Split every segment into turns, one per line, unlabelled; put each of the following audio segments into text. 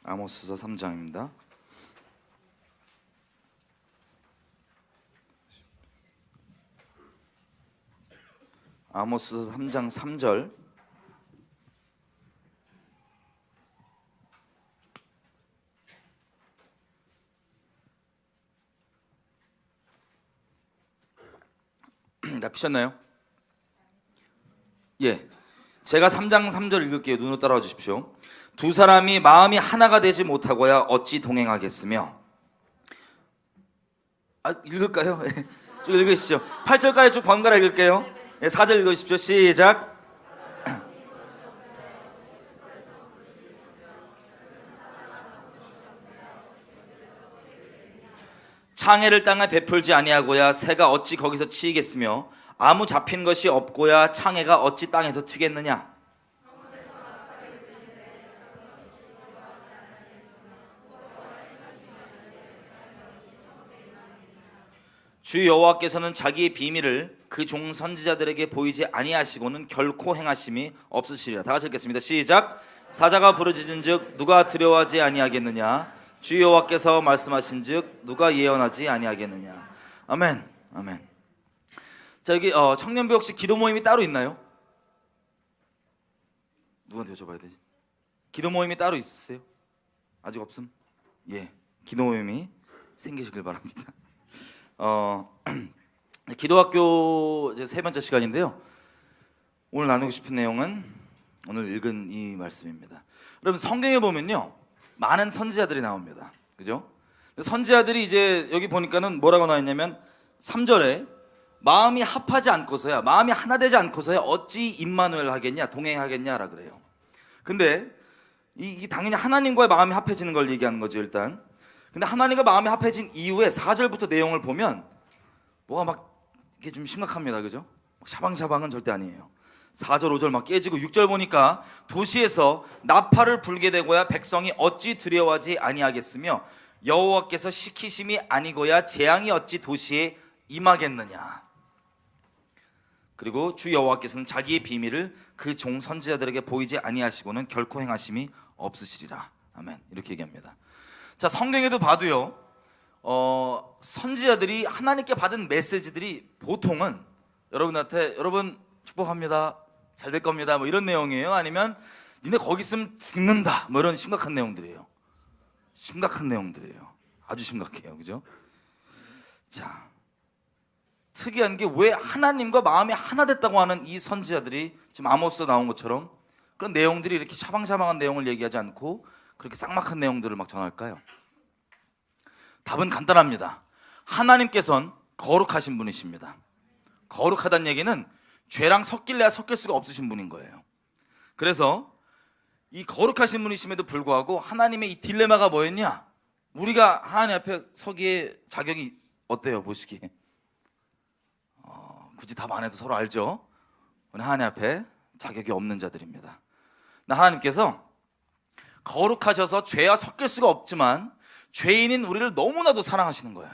아모스서 3장입니다. 아모스서 3장 3절. 다 피셨나요? 예. 제가 3장 3절 읽을게요. 눈으로 따라와 주십시오. 두 사람이 마음이 하나가 되지 못하고야 어찌 동행하겠으며. 읽을까요? 쭉 읽으시죠. 8절까지 쭉 번갈아 읽을게요. 4절 읽으십시오. 시작. 창해를 땅에 베풀지 아니하고야 새가 어찌 거기서 치이겠으며 아무 잡힌 것이 없고야 창해가 어찌 땅에서 튀겠느냐. 주 여호와께서는 자기의 비밀을 그 종 선지자들에게 보이지 아니하시고는 결코 행하심이 없으시리라. 다 같이 읽겠습니다. 시작. 사자가 부르짖은즉 누가 두려워하지 아니하겠느냐. 주 여호와께서 말씀하신즉 누가 예언하지 아니하겠느냐. 아멘. 아멘. 자, 여기 청년부 혹시 기도 모임이 따로 있나요? 누구한테 여쭤봐야 되지? 기도 모임이 따로 있으세요? 아직 없음? 예, 기도 모임이 생기시길 바랍니다. 기도학교 이제 세 번째 시간인데요. 오늘 나누고 싶은 내용은 오늘 읽은 이 말씀입니다. 여러분, 성경에 보면요 많은 선지자들이 나옵니다. 그죠? 선지자들이 이제 여기 보니까는 뭐라고 나와 있냐면 3절에 마음이 합하지 않고서야, 마음이 하나 되지 않고서야 어찌 임마누엘 하겠냐, 동행하겠냐라 그래요. 근데 이 당연히 하나님과의 마음이 합해지는 걸 얘기하는 거죠, 일단. 근데 하나님과 마음이 합해진 이후에 4절부터 내용을 보면 뭐가 막 이게 좀 심각합니다. 그죠? 샤방샤방은 절대 아니에요. 4절 5절 막 깨지고 6절 보니까 도시에서 나팔을 불게 되고야 백성이 어찌 두려워하지 아니하겠으며 여호와께서 시키심이 아니고야 재앙이 어찌 도시에 임하겠느냐. 그리고 주 여호와께서는 자기의 비밀을 그 종 선지자들에게 보이지 아니하시고는 결코 행하심이 없으시리라. 아멘. 이렇게 얘기합니다. 자, 성경에도 봐도요 선지자들이 하나님께 받은 메시지들이 보통은 여러분한테 여러분 축복합니다, 잘 될 겁니다, 뭐 이런 내용이에요. 아니면 니네 거기 있으면 죽는다, 뭐 이런 심각한 내용들이에요. 심각한 내용들이에요. 아주 심각해요. 그죠? 자, 특이한 게 왜 하나님과 마음이 하나 됐다고 하는 이 선지자들이 지금 아모스에 나온 것처럼 그런 내용들이 이렇게 샤방샤방한 내용을 얘기하지 않고 그렇게 쌍막한 내용들을 막 전할까요? 답은 간단합니다. 하나님께서는 거룩하신 분이십니다. 거룩하다는 얘기는 죄랑 섞일래야 섞일 수가 없으신 분인 거예요. 그래서 이 거룩하신 분이심에도 불구하고 하나님의 이 딜레마가 뭐였냐? 우리가 하나님 앞에 서기에 자격이 어때요? 보시기에 굳이 답 안 해도 서로 알죠? 우리 하나님 앞에 자격이 없는 자들입니다. 하나님께서 거룩하셔서 죄와 섞일 수가 없지만 죄인인 우리를 너무나도 사랑하시는 거예요.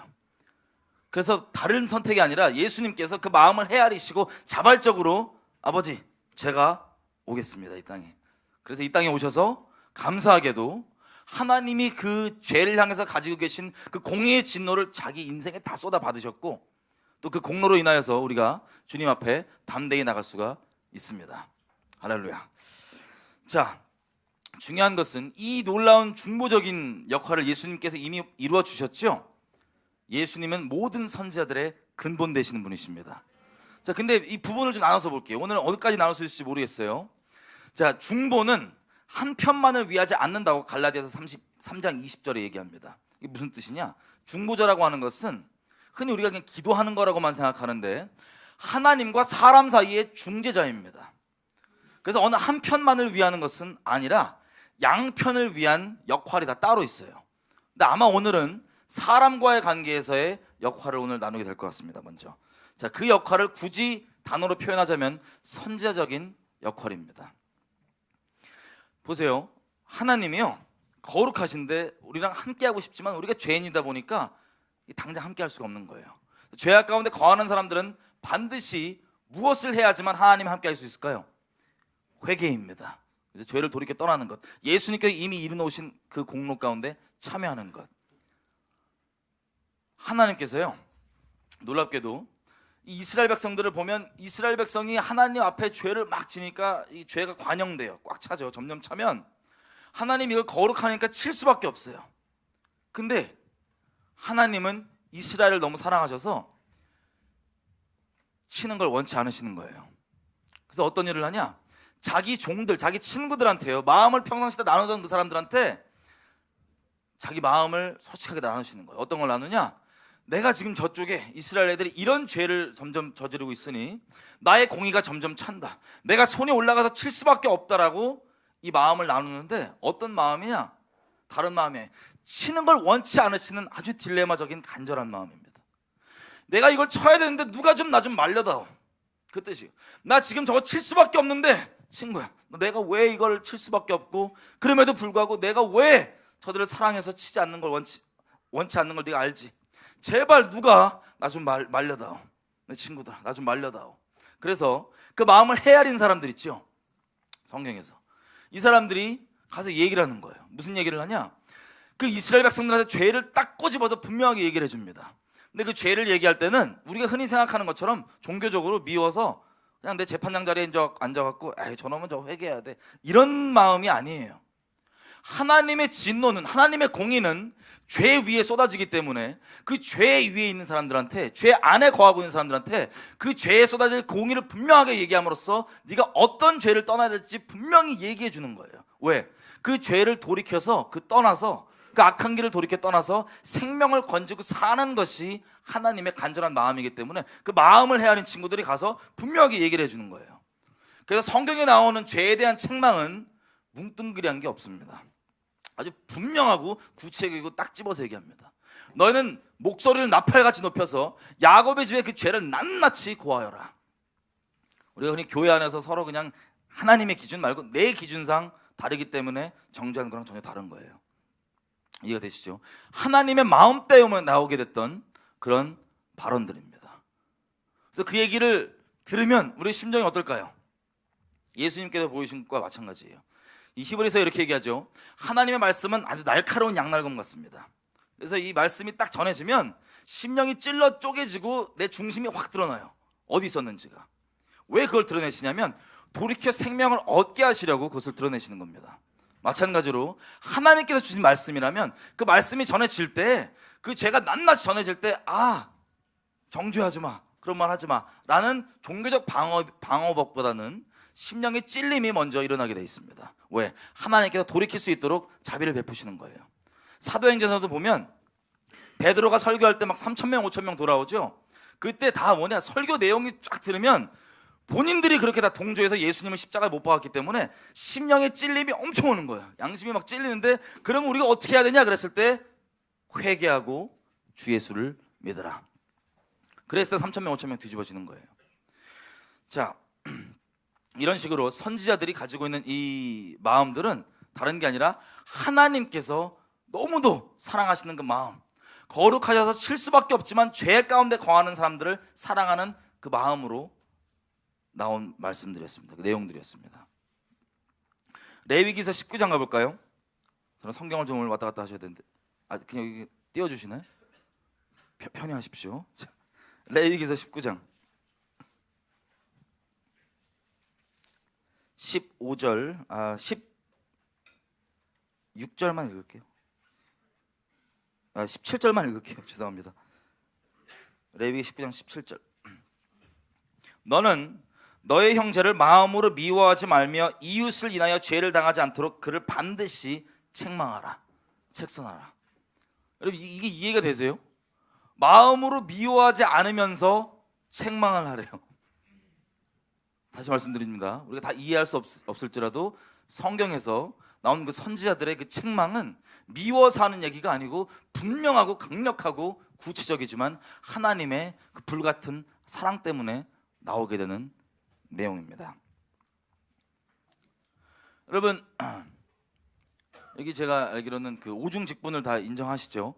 그래서 다른 선택이 아니라 예수님께서 그 마음을 헤아리시고 자발적으로 아버지 제가 오겠습니다, 이 땅에. 그래서 이 땅에 오셔서 감사하게도 하나님이 그 죄를 향해서 가지고 계신 그 공의의 진노를 자기 인생에 다 쏟아 받으셨고 또 그 공로로 인하여서 우리가 주님 앞에 담대히 나갈 수가 있습니다. 할렐루야. 자, 중요한 것은 이 놀라운 중보적인 역할을 예수님께서 이미 이루어 주셨죠. 예수님은 모든 선지자들의 근본 되시는 분이십니다. 자, 근데 이 부분을 좀 나눠서 볼게요. 오늘 어디까지 나눌 수 있을지 모르겠어요. 자, 중보는 한 편만을 위하지 않는다고 갈라디아서 33장 20절에 얘기합니다. 이게 무슨 뜻이냐? 중보자라고 하는 것은 흔히 우리가 그냥 기도하는 거라고만 생각하는데 하나님과 사람 사이의 중재자입니다. 그래서 어느 한 편만을 위하는 것은 아니라 양편을 위한 역할이 다 따로 있어요. 근데 아마 오늘은 사람과의 관계에서의 역할을 오늘 나누게 될 것 같습니다. 먼저, 자, 그 역할을 굳이 단어로 표현하자면 선지자적인 역할입니다. 보세요. 하나님이요 거룩하신데 우리랑 함께하고 싶지만 우리가 죄인이다 보니까 당장 함께할 수가 없는 거예요. 죄악 가운데 거하는 사람들은 반드시 무엇을 해야지만 하나님 함께할 수 있을까요? 회개입니다. 이제 죄를 돌이켜 떠나는 것, 예수님께서 이미 이루놓으신 그 공로 가운데 참여하는 것. 하나님께서요, 놀랍게도 이 이스라엘 백성들을 보면 이스라엘 백성이 하나님 앞에 죄를 막 지니까 이 죄가 관영돼요. 꽉 차죠. 점점 차면 하나님 이걸 거룩하니까 칠 수밖에 없어요. 근데 하나님은 이스라엘을 너무 사랑하셔서 치는 걸 원치 않으시는 거예요. 그래서 어떤 일을 하냐, 자기 종들, 자기 친구들한테요, 마음을 평상시 때 나누던 그 사람들한테 자기 마음을 솔직하게 나누시는 거예요. 어떤 걸 나누냐, 내가 지금 저쪽에 이스라엘 애들이 이런 죄를 점점 저지르고 있으니 나의 공의가 점점 찬다, 내가 손이 올라가서 칠 수밖에 없다라고 이 마음을 나누는데, 어떤 마음이냐, 다른 마음이에요. 치는 걸 원치 않으시는 아주 딜레마적인 간절한 마음입니다. 내가 이걸 쳐야 되는데 누가 좀 나 좀 말려다오, 그 뜻이에요. 나 지금 저거 칠 수밖에 없는데 친구야, 내가 왜 이걸 칠 수밖에 없고, 그럼에도 불구하고 내가 왜 저들을 사랑해서 치지 않는 걸 원치 않는 걸 네가 알지. 제발 누가 나 좀 말려다오, 내 친구들아 나 좀 말려다오. 그래서 그 마음을 헤아린 사람들 있죠, 성경에서. 이 사람들이 가서 얘기를 하는 거예요. 무슨 얘기를 하냐, 그 이스라엘 백성들한테 죄를 딱 꼬집어서 분명하게 얘기를 해줍니다. 근데 그 죄를 얘기할 때는 우리가 흔히 생각하는 것처럼 종교적으로 미워서 그냥 내 재판장 자리에 앉아갖고 에이 저놈은 저 회개해야 돼, 이런 마음이 아니에요. 하나님의 진노는, 하나님의 공의는 죄 위에 쏟아지기 때문에 그 죄 위에 있는 사람들한테, 죄 안에 거하고 있는 사람들한테 그 죄에 쏟아질 공의를 분명하게 얘기함으로써 네가 어떤 죄를 떠나야 될지 분명히 얘기해 주는 거예요. 왜? 그 죄를 돌이켜서, 그 떠나서, 그 악한 길을 돌이켜 떠나서 생명을 건지고 사는 것이 하나님의 간절한 마음이기 때문에 그 마음을 헤아린 친구들이 가서 분명하게 얘기를 해주는 거예요. 그래서 성경에 나오는 죄에 대한 책망은 뭉뚱그리한 게 없습니다. 아주 분명하고 구체적이고 딱 집어서 얘기합니다. 너희는 목소리를 나팔같이 높여서 야곱의 집에 그 죄를 낱낱이 고하여라. 우리가 흔히 교회 안에서 서로 그냥 하나님의 기준 말고 내 기준상 다르기 때문에 정죄하는 거랑 전혀 다른 거예요. 이해가 되시죠? 하나님의 마음 때문에 나오게 됐던 그런 발언들입니다. 그래서 그 얘기를 들으면 우리 심정이 어떨까요? 예수님께서 보이신 것과 마찬가지예요. 이 히브리서 이렇게 얘기하죠. 하나님의 말씀은 아주 날카로운 양날검 같습니다. 그래서 이 말씀이 딱 전해지면 심령이 찔러 쪼개지고 내 중심이 확 드러나요. 어디 있었는지가. 왜 그걸 드러내시냐면 돌이켜 생명을 얻게 하시려고 그것을 드러내시는 겁니다. 마찬가지로 하나님께서 주신 말씀이라면 그 말씀이 전해질 때, 그 죄가 낱낱이 전해질 때, 아, 정죄하지 마, 그런 말 하지 마 라는 종교적 방어법보다는 심령의 찔림이 먼저 일어나게 돼 있습니다. 왜? 하나님께서 돌이킬 수 있도록 자비를 베푸시는 거예요. 사도행전에도 보면 베드로가 설교할 때 막 3,000명 5,000명 돌아오죠. 그때 다 뭐냐, 설교 내용이 쫙 들으면 본인들이 그렇게 다 동조해서 예수님을 십자가에 못 박았기 때문에 심령의 찔림이 엄청 오는 거예요. 양심이 막 찔리는데, 그러면 우리가 어떻게 해야 되냐 그랬을 때 회개하고 주 예수를 믿으라. 그랬을 때 3,000명 5,000명 뒤집어지는 거예요. 자, 이런 식으로 선지자들이 가지고 있는 이 마음들은 다른 게 아니라 하나님께서 너무도 사랑하시는 그 마음, 거룩하셔서 칠 수밖에 없지만 죄 가운데 거하는 사람들을 사랑하는 그 마음으로 나온 말씀들이었습니다. 그 내용들이었습니다. 레위기서 19장 가볼까요? 저는 성경을 좀 오늘 왔다 갔다 하셔야 되는데, 그냥 여기 띄워주시나요? 편히 하십시오. 레위기서 19장 15절 16절만 읽을게요. 17절만 읽을게요. 죄송합니다. 레위기 19장 17절. 너는 너의 형제를 마음으로 미워하지 말며 이웃을 인하여 죄를 당하지 않도록 그를 반드시 책망하라, 책선하라. 여러분, 이게 이해가 되세요? 마음으로 미워하지 않으면서 책망을 하래요. 다시 말씀드립니다. 우리가 다 이해할 수 없을지라도 성경에서 나온 그 선지자들의 그 책망은 미워서 하는 얘기가 아니고 분명하고 강력하고 구체적이지만 하나님의 그 불같은 사랑 때문에 나오게 되는 내용입니다. 여러분, 여기 제가 알기로는 그 오중 직분을 다 인정하시죠?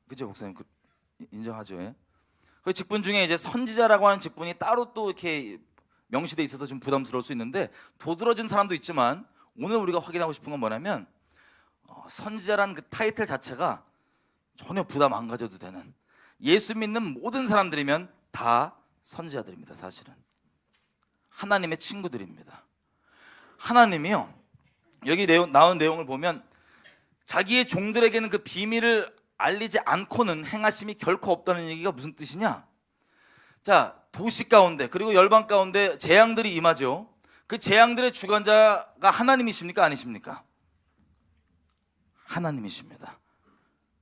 그죠, 목사님? 인정하죠. 예? 그 직분 중에 이제 선지자라고 하는 직분이 따로 또 이렇게 명시돼 있어서 좀 부담스러울 수 있는데 도드라진 사람도 있지만 오늘 우리가 확인하고 싶은 건 뭐냐면 선지자라는 그 타이틀 자체가 전혀 부담 안 가져도 되는, 예수 믿는 모든 사람들이면 다 선지자들입니다. 사실은 하나님의 친구들입니다. 하나님이요, 여기 나온 내용을 보면 자기의 종들에게는 그 비밀을 알리지 않고는 행하심이 결코 없다는 얘기가 무슨 뜻이냐? 자, 도시 가운데 그리고 열방 가운데 재앙들이 임하죠. 그 재앙들의 주관자가 하나님이십니까? 아니십니까? 하나님이십니다.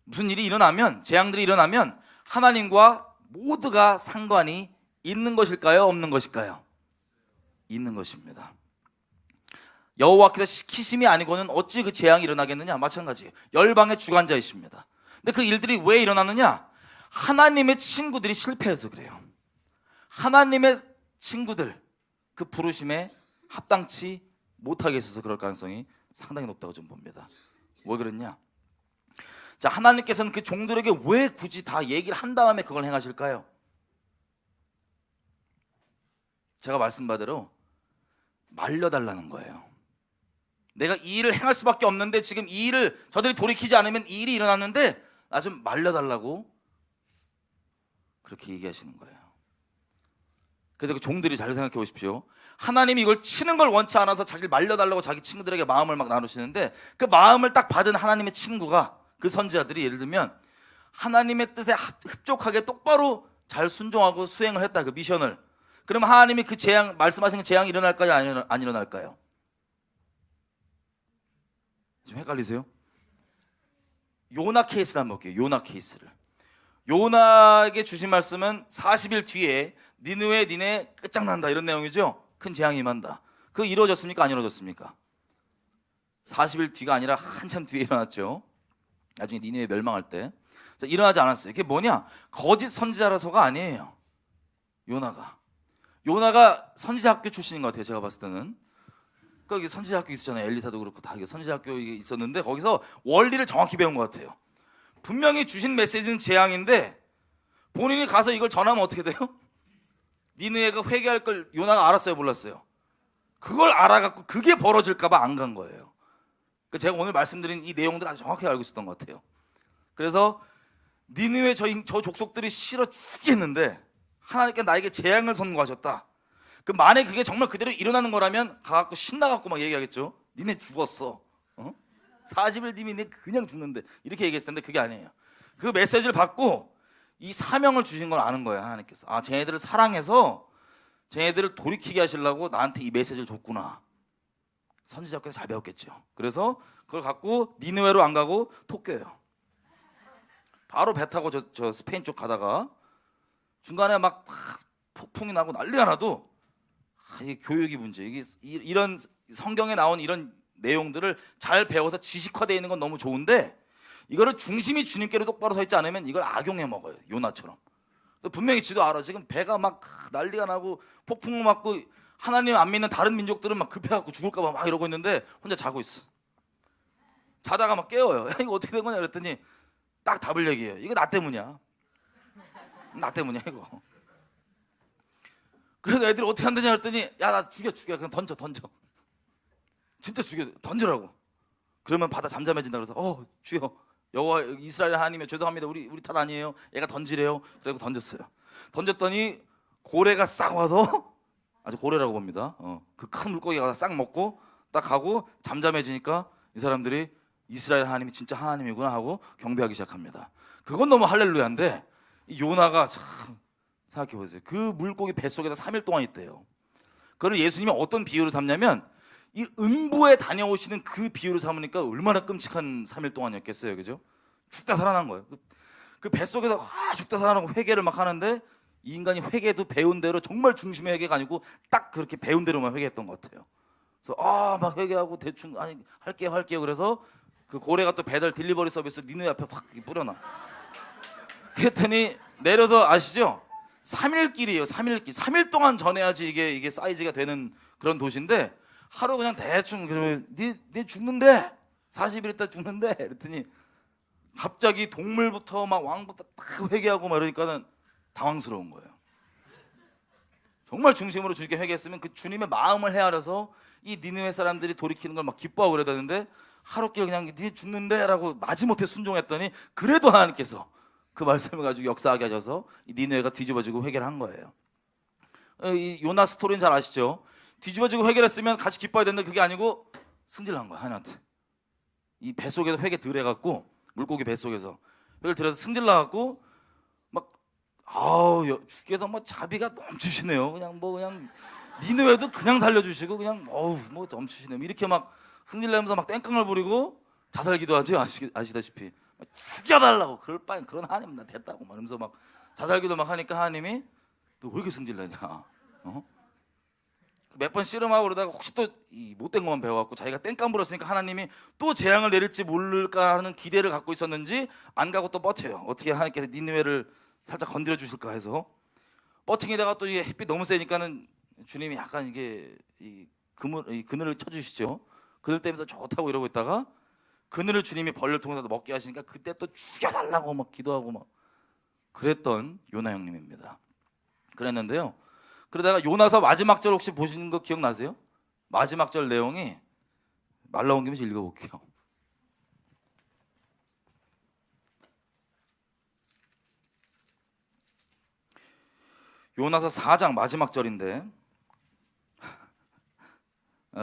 무슨 일이 일어나면, 재앙들이 일어나면 하나님과 모두가 상관이 있는 것일까요? 없는 것일까요? 있는 것입니다. 여호와께서 시키심이 아니고는 어찌 그 재앙이 일어나겠느냐? 마찬가지예요. 열방의 주관자이십니다. 근데 그 일들이 왜 일어나느냐? 하나님의 친구들이 실패해서 그래요. 하나님의 친구들, 그 부르심에 합당치 못하게 있어서 그럴 가능성이 상당히 높다고 좀 봅니다. 왜 그랬냐? 자, 하나님께서는 그 종들에게 왜 굳이 다 얘기를 한 다음에 그걸 행하실까요? 제가 말씀받으러 말려달라는 거예요. 내가 이 일을 행할 수밖에 없는데 지금 이 일을 저들이 돌이키지 않으면 이 일이 일어났는데 나 좀 말려달라고 그렇게 얘기하시는 거예요. 그래서 그 종들이 잘 생각해 보십시오. 하나님이 이걸 치는 걸 원치 않아서 자기를 말려달라고 자기 친구들에게 마음을 막 나누시는데 그 마음을 딱 받은 하나님의 친구가, 그 선지자들이 예를 들면 하나님의 뜻에 흡족하게 똑바로 잘 순종하고 수행을 했다, 그 미션을. 그러면 하나님이 그 재앙, 말씀하신 재앙이 일어날까요? 안 일어날까요? 좀 헷갈리세요? 요나 케이스를 한번 볼게요. 요나 케이스를. 요나에게 주신 말씀은 40일 뒤에 니느웨 니네 끝장난다, 이런 내용이죠. 큰 재앙이 임한다. 그거 이루어졌습니까? 안 이루어졌습니까? 40일 뒤가 아니라 한참 뒤에 일어났죠. 나중에 니느웨 멸망할 때. 자, 일어나지 않았어요. 이게 뭐냐? 거짓 선지자라서가 아니에요. 요나가 선지자 학교 출신인 것 같아요. 제가 봤을 때는. 그러니까 선지자 학교 있었잖아요. 엘리사도 그렇고 다 선지자 학교에 있었는데 거기서 원리를 정확히 배운 것 같아요. 분명히 주신 메시지는 재앙인데 본인이 가서 이걸 전하면 어떻게 돼요? 니느웨가 회개할 걸 요나가 알았어요, 몰랐어요? 그걸 알아갖고 그게 벌어질까 봐 안 간 거예요. 그러니까 제가 오늘 말씀드린 이 내용들 아주 정확히 알고 있었던 것 같아요. 그래서 니느웨 저 족속들이 싫어 죽겠는데 하나님께 나에게 재앙을 선고하셨다. 그 만에 그게 정말 그대로 일어나는 거라면 가갖고 신나갖고 막 얘기하겠죠. 니네 죽었어. 40일 뒤면 내 그냥 죽는데, 이렇게 얘기했을 텐데 그게 아니에요. 그 메시지를 받고 이 사명을 주신 걸 아는 거예요. 하나님께서. 아, 쟤네들을 사랑해서 쟤네들을 돌이키게 하시려고 나한테 이 메시지를 줬구나. 선지자께서 잘 배웠겠죠. 그래서 그걸 갖고 니느웨로 안 가고 토껴요. 바로 배 타고 저 스페인 쪽 가다가 중간에 막 폭풍이 나고 난리가 나도 이게 교육이 문제. 이런 성경에 나온 이런 내용들을 잘 배워서 지식화되어 있는 건 너무 좋은데 이거를 중심이 주님께로 똑바로 서 있지 않으면 이걸 악용해 먹어요. 요나처럼. 분명히 지도 알아. 지금 배가 막 난리가 나고 폭풍 맞고 하나님 안 믿는 다른 민족들은 막 급해갖고 죽을까 봐 막 이러고 있는데 혼자 자고 있어. 자다가 막 깨워요. 이거 어떻게 된 거냐 그랬더니 딱 답을 얘기해요. 이거 나 때문이야. 나 때문이야 이거. 그래서 애들이 어떻게 한다냐 그랬더니 야, 나 죽여 그냥 던져 진짜 죽여, 던지라고. 그러면 바다 잠잠해진다. 그래서 주여 여호와 이스라엘 하나님의 죄송합니다, 우리 탓 아니에요, 얘가 던지래요. 그래서 던졌어요. 던졌더니 고래가 싹 와서, 아주 고래라고 봅니다. 그 큰 물고기가 싹 먹고 딱 가고 잠잠해지니까 이 사람들이 이스라엘 하나님이 진짜 하나님이구나 하고 경배하기 시작합니다. 그건 너무 할렐루야인데 이 요나가 참 생각해 보세요. 그 물고기 뱃속에다 3일 동안 있대요. 그걸 예수님이 어떤 비유로 삼냐면 이 음부에 다녀오시는 그 비유로 삼으니까 얼마나 끔찍한 3일 동안이었겠어요. 그죠? 죽다 살아난 거예요. 그 뱃속에서 죽다 살아나고 회개를 막 하는데 이 인간이 회개도 배운 대로 정말 중심의 회개가 아니고 딱 그렇게 배운 대로만 회개했던 것 같아요. 그래서 막 회개하고 대충 할게요. 그래서 그 고래가 또 배달 딜리버리 서비스 니네 앞에 확 뿌려놔. 그랬더니 내려서 아시죠? 3일길이에요. 3일길. 3일 동안 전해야지 이게 사이즈가 되는 그런 도시인데 하루 그냥 대충 네 죽는데 40일 있다 죽는데 그랬더니 갑자기 동물부터 막 왕부터 다 회개하고 막 이러니까는 당황스러운 거예요. 정말 중심으로 주님께 회개했으면 그 주님의 마음을 헤아려서 이 니느웨 사람들이 돌이키는 걸 막 기뻐하고 그래야 되는데 하루길 그냥 네 죽는데 라고 마지못해 순종했더니 그래도 하나님께서 그 말씀을 가지고 역사하게 하셔서 이 니느웨가 뒤집어지고 회개를 한 거예요. 이 요나 스토리는 잘 아시죠? 뒤집어지고 회개를 했으면 같이 기뻐해야 되는데 그게 아니고 승질난 거야 하나한테. 이 뱃속에서 회개 덜 해갖고 물고기 뱃속에서 회개를 들여서 승질나갖고 막 주께서 뭐 자비가 넘치시네요. 그냥 니느웨도 그냥 살려주시고 그냥 뭐 넘치시네요. 이렇게 막 승질내면서 막 땡깡을 부리고 자살 기도하죠. 아시다시피 죽여달라고 그럴 바엔 그런 하나님 나 됐다고 말하면서 막 자살 기도 막 하니까 하나님이 너 왜 이렇게 승질내냐? 몇 번 씨름하고 그러다가 혹시 또 이 못된 것만 배워갖고 자기가 땡깡 부렸으니까 하나님이 또 재앙을 내릴지 모를까 하는 기대를 갖고 있었는지 안 가고 또 버텨요. 어떻게 하나님께서 니느웨를 살짝 건드려 주실까 해서 버팅에다가 또 이게 햇빛 너무 세니까는 주님이 약간 이게 이 그늘을 쳐주시죠. 그늘 때문에 좋다고 이러고 있다가 그늘을 주님이 벌레를 통해서 먹게 하시니까 그때 또 죽여달라고 막 기도하고 막 그랬던 요나 형님입니다. 그랬는데요. 그러다가 요나서 마지막 절 혹시 보시는 거 기억나세요? 마지막 절 내용이 말 나온 김에 읽어볼게요. 요나서 4장 마지막 절인데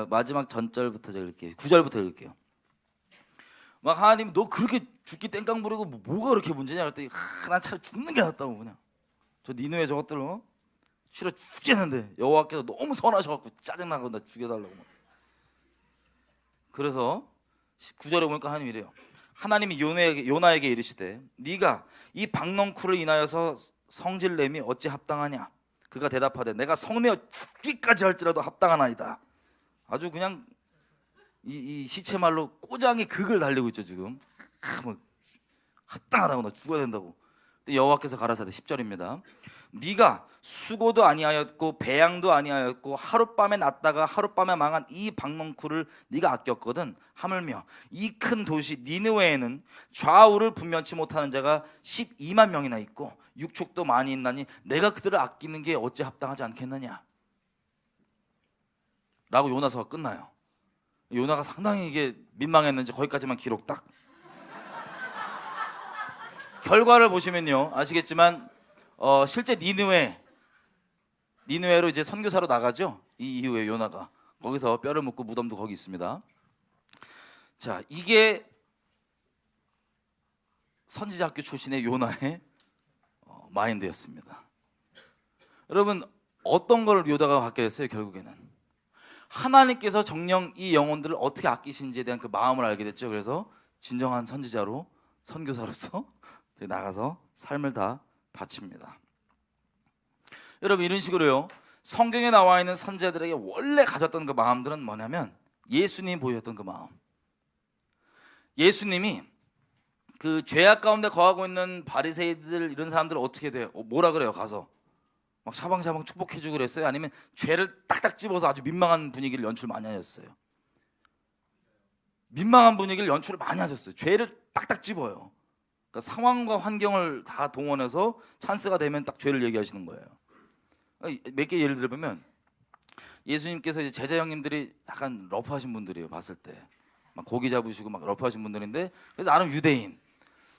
마지막 전절부터 제가 읽을게요. 9절부터 읽을게요. 막 하나님 너 그렇게 죽기 땡깡 부리고 뭐가 그렇게 문제냐 그랬더니 난 차라리 죽는 게 낫다고. 그냥 저 니느웨 저것들 싫어 죽겠는데 여호와께서 너무 선하셔갖고 짜증나고 나 죽여달라고 막. 그래서 9절에 보니까 하나님이 이래요. 하나님이 요나에게 이르시되 네가 이 박넝쿨을 인하여서 성질냄이 어찌 합당하냐. 그가 대답하되 내가 성내어 죽기까지 할지라도 합당하나이다. 아주 그냥 이 시체 말로 꼬장이 극을 달리고 있죠 지금. 뭐 합당하다고 나 죽어야 된다고. 여호와께서 가라사대 10절입니다. 네가 수고도 아니하였고 배양도 아니하였고 하룻밤에 났다가 하룻밤에 망한 이 박넝쿨을 네가 아꼈거든. 하물며 이 큰 도시 니느웨에는 좌우를 분변치 못하는 자가 12만 명이나 있고 육축도 많이 있나니 내가 그들을 아끼는 게 어찌 합당하지 않겠느냐 라고 요나서가 끝나요. 요나가 상당히 이게 민망했는지 거기까지만 기록 딱. 결과를 보시면요 아시겠지만 실제 니느웨로 이제 선교사로 나가죠. 이 이후에 요나가 거기서 뼈를 묻고 무덤도 거기 있습니다. 자, 이게 선지자 학교 출신의 요나의 마인드였습니다. 여러분 어떤 걸 요나가 갖게 됐어요? 결국에는 하나님께서 정녕 이 영혼들을 어떻게 아끼신지에 대한 그 마음을 알게 됐죠. 그래서 진정한 선지자로 선교사로서 나가서 삶을 다 바칩니다. 여러분 이런 식으로요 성경에 나와 있는 선지자들에게 원래 가졌던 그 마음들은 뭐냐면 예수님이 보였던 그 마음. 예수님이 그 죄악 가운데 거하고 있는 바리새이들 이런 사람들 어떻게 돼요? 뭐라 그래요? 가서 막 샤방샤방 축복해주고 그랬어요? 아니면 죄를 딱딱 집어서 아주 민망한 분위기를 연출 많이 하셨어요? 민망한 분위기를 연출을 많이 하셨어요. 죄를 딱딱 집어요. 그러니까 상황과 환경을 다 동원해서 찬스가 되면 딱 죄를 얘기하시는 거예요. 몇 개 예를 들어보면 예수님께서 이제 제자 형님들이 약간 러프하신 분들이에요. 봤을 때 막 고기 잡으시고 막 러프하신 분들인데 그래서 나름 유대인.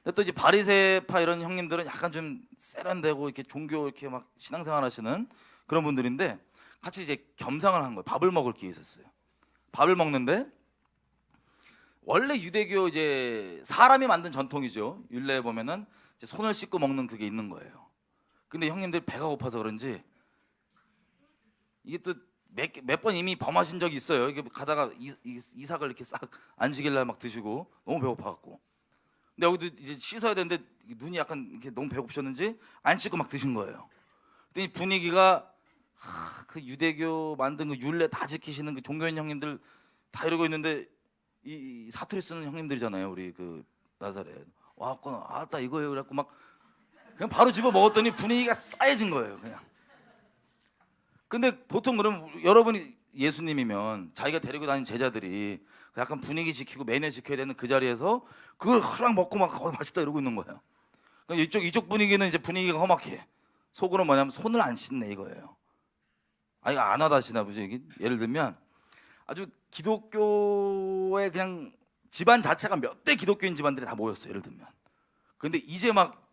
근데 또 이제 바리새파 이런 형님들은 약간 좀 세련되고 이렇게 종교 이렇게 막 신앙생활 하시는 그런 분들인데 같이 이제 겸상을 한 거예요. 밥을 먹을 기회 있었어요. 밥을 먹는데 원래 유대교 이제 사람이 만든 전통이죠. 율례에 보면은 이제 손을 씻고 먹는 그게 있는 거예요. 근데 형님들 배가 고파서 그런지 이게 또 몇 번 이미 범하신 적이 있어요. 이게 가다가 이삭을 이렇게 싹 안식일날 막 드시고 너무 배고파갖고. 근데 여기도 이제 씻어야 되는데 눈이 약간 이렇게 너무 배고프셨는지 안 씻고 막 드신 거예요. 근데 이 분위기가 그 유대교 만든 그 율례 다 지키시는 그 종교인 형님들 다 이러고 있는데 이 사투리 쓰는 형님들이잖아요. 우리 그 나사렛 와갖고 아따 이거예요. 그래갖고 막 그냥 바로 집어 먹었더니 분위기가 싸해진 거예요. 그냥. 근데 보통 그럼 여러분이 예수님이면 자기가 데리고 다닌 제자들이 약간 분위기 지키고 매너 지켜야 되는 그 자리에서 그걸 허락 먹고 막 맛있다 이러고 있는 거예요. 그러니까 이쪽 분위기는 이제 분위기가 험악해. 속으로 뭐냐면 손을 안 씻네 이거예요. 아니 안 와다시나 보죠. 이게 예를 들면 아주 기독교의 그냥 집안 자체가 몇 대 기독교인 집안들이 다 모였어요. 예를 들면. 근데 이제 막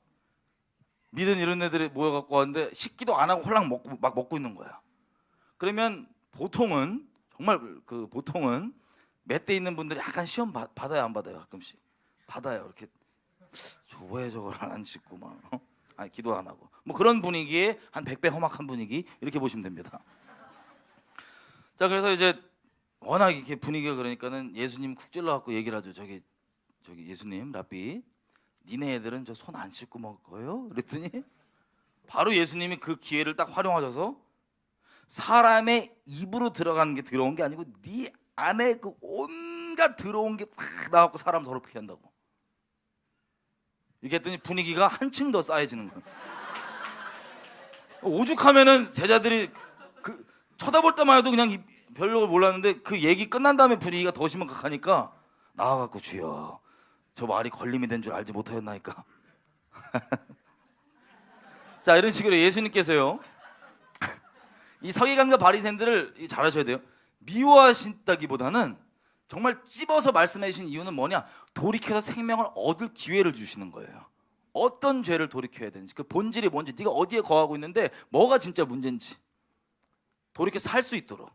믿은 이런 애들이 모여갖고 왔는데 식기도 안 하고 홀랑 먹고 있는 거야. 그러면 보통은 정말 보통은 몇 대 있는 분들이 약간 시험 받아요, 안 받아요? 가끔씩 받아요. 이렇게 왜 저걸 안 씻고 막 아니 기도 안 하고 뭐 그런 분위기에 한 100배 험악한 분위기 이렇게 보시면 됩니다. 자, 그래서 이제 워낙 이렇게 분위기가 그러니까는 예수님 쿡 찔러갖고 얘기를 하죠. 저기 예수님 랍비, 니네 애들은 저 손 안 씻고 먹어요? 그랬더니 바로 예수님이 그 기회를 딱 활용하셔서 사람의 입으로 들어가는 게 들어온 게 아니고 네 안에 그 온갖 들어온 게 팍 나와갖고 사람 더럽게 한다고. 이렇게 했더니 분위기가 한층 더 싸해지는 거예요. 오죽하면은 제자들이 쳐다볼 때만 해도 그냥 별로 몰랐는데 그 얘기 끝난 다음에 분위기가 더 심각하니까 나와갖고 주여 저 말이 걸림이 된 줄 알지 못하였나이까. 자, 이런 식으로 예수님께서요 이 서기관과 바리새인들을 잘 아셔야 돼요. 미워하신다기보다는 정말 찝어서 말씀해 주신 이유는 뭐냐, 돌이켜서 생명을 얻을 기회를 주시는 거예요. 어떤 죄를 돌이켜야 되는지, 그 본질이 뭔지, 네가 어디에 거하고 있는데 뭐가 진짜 문제인지 돌이켜 살 수 있도록.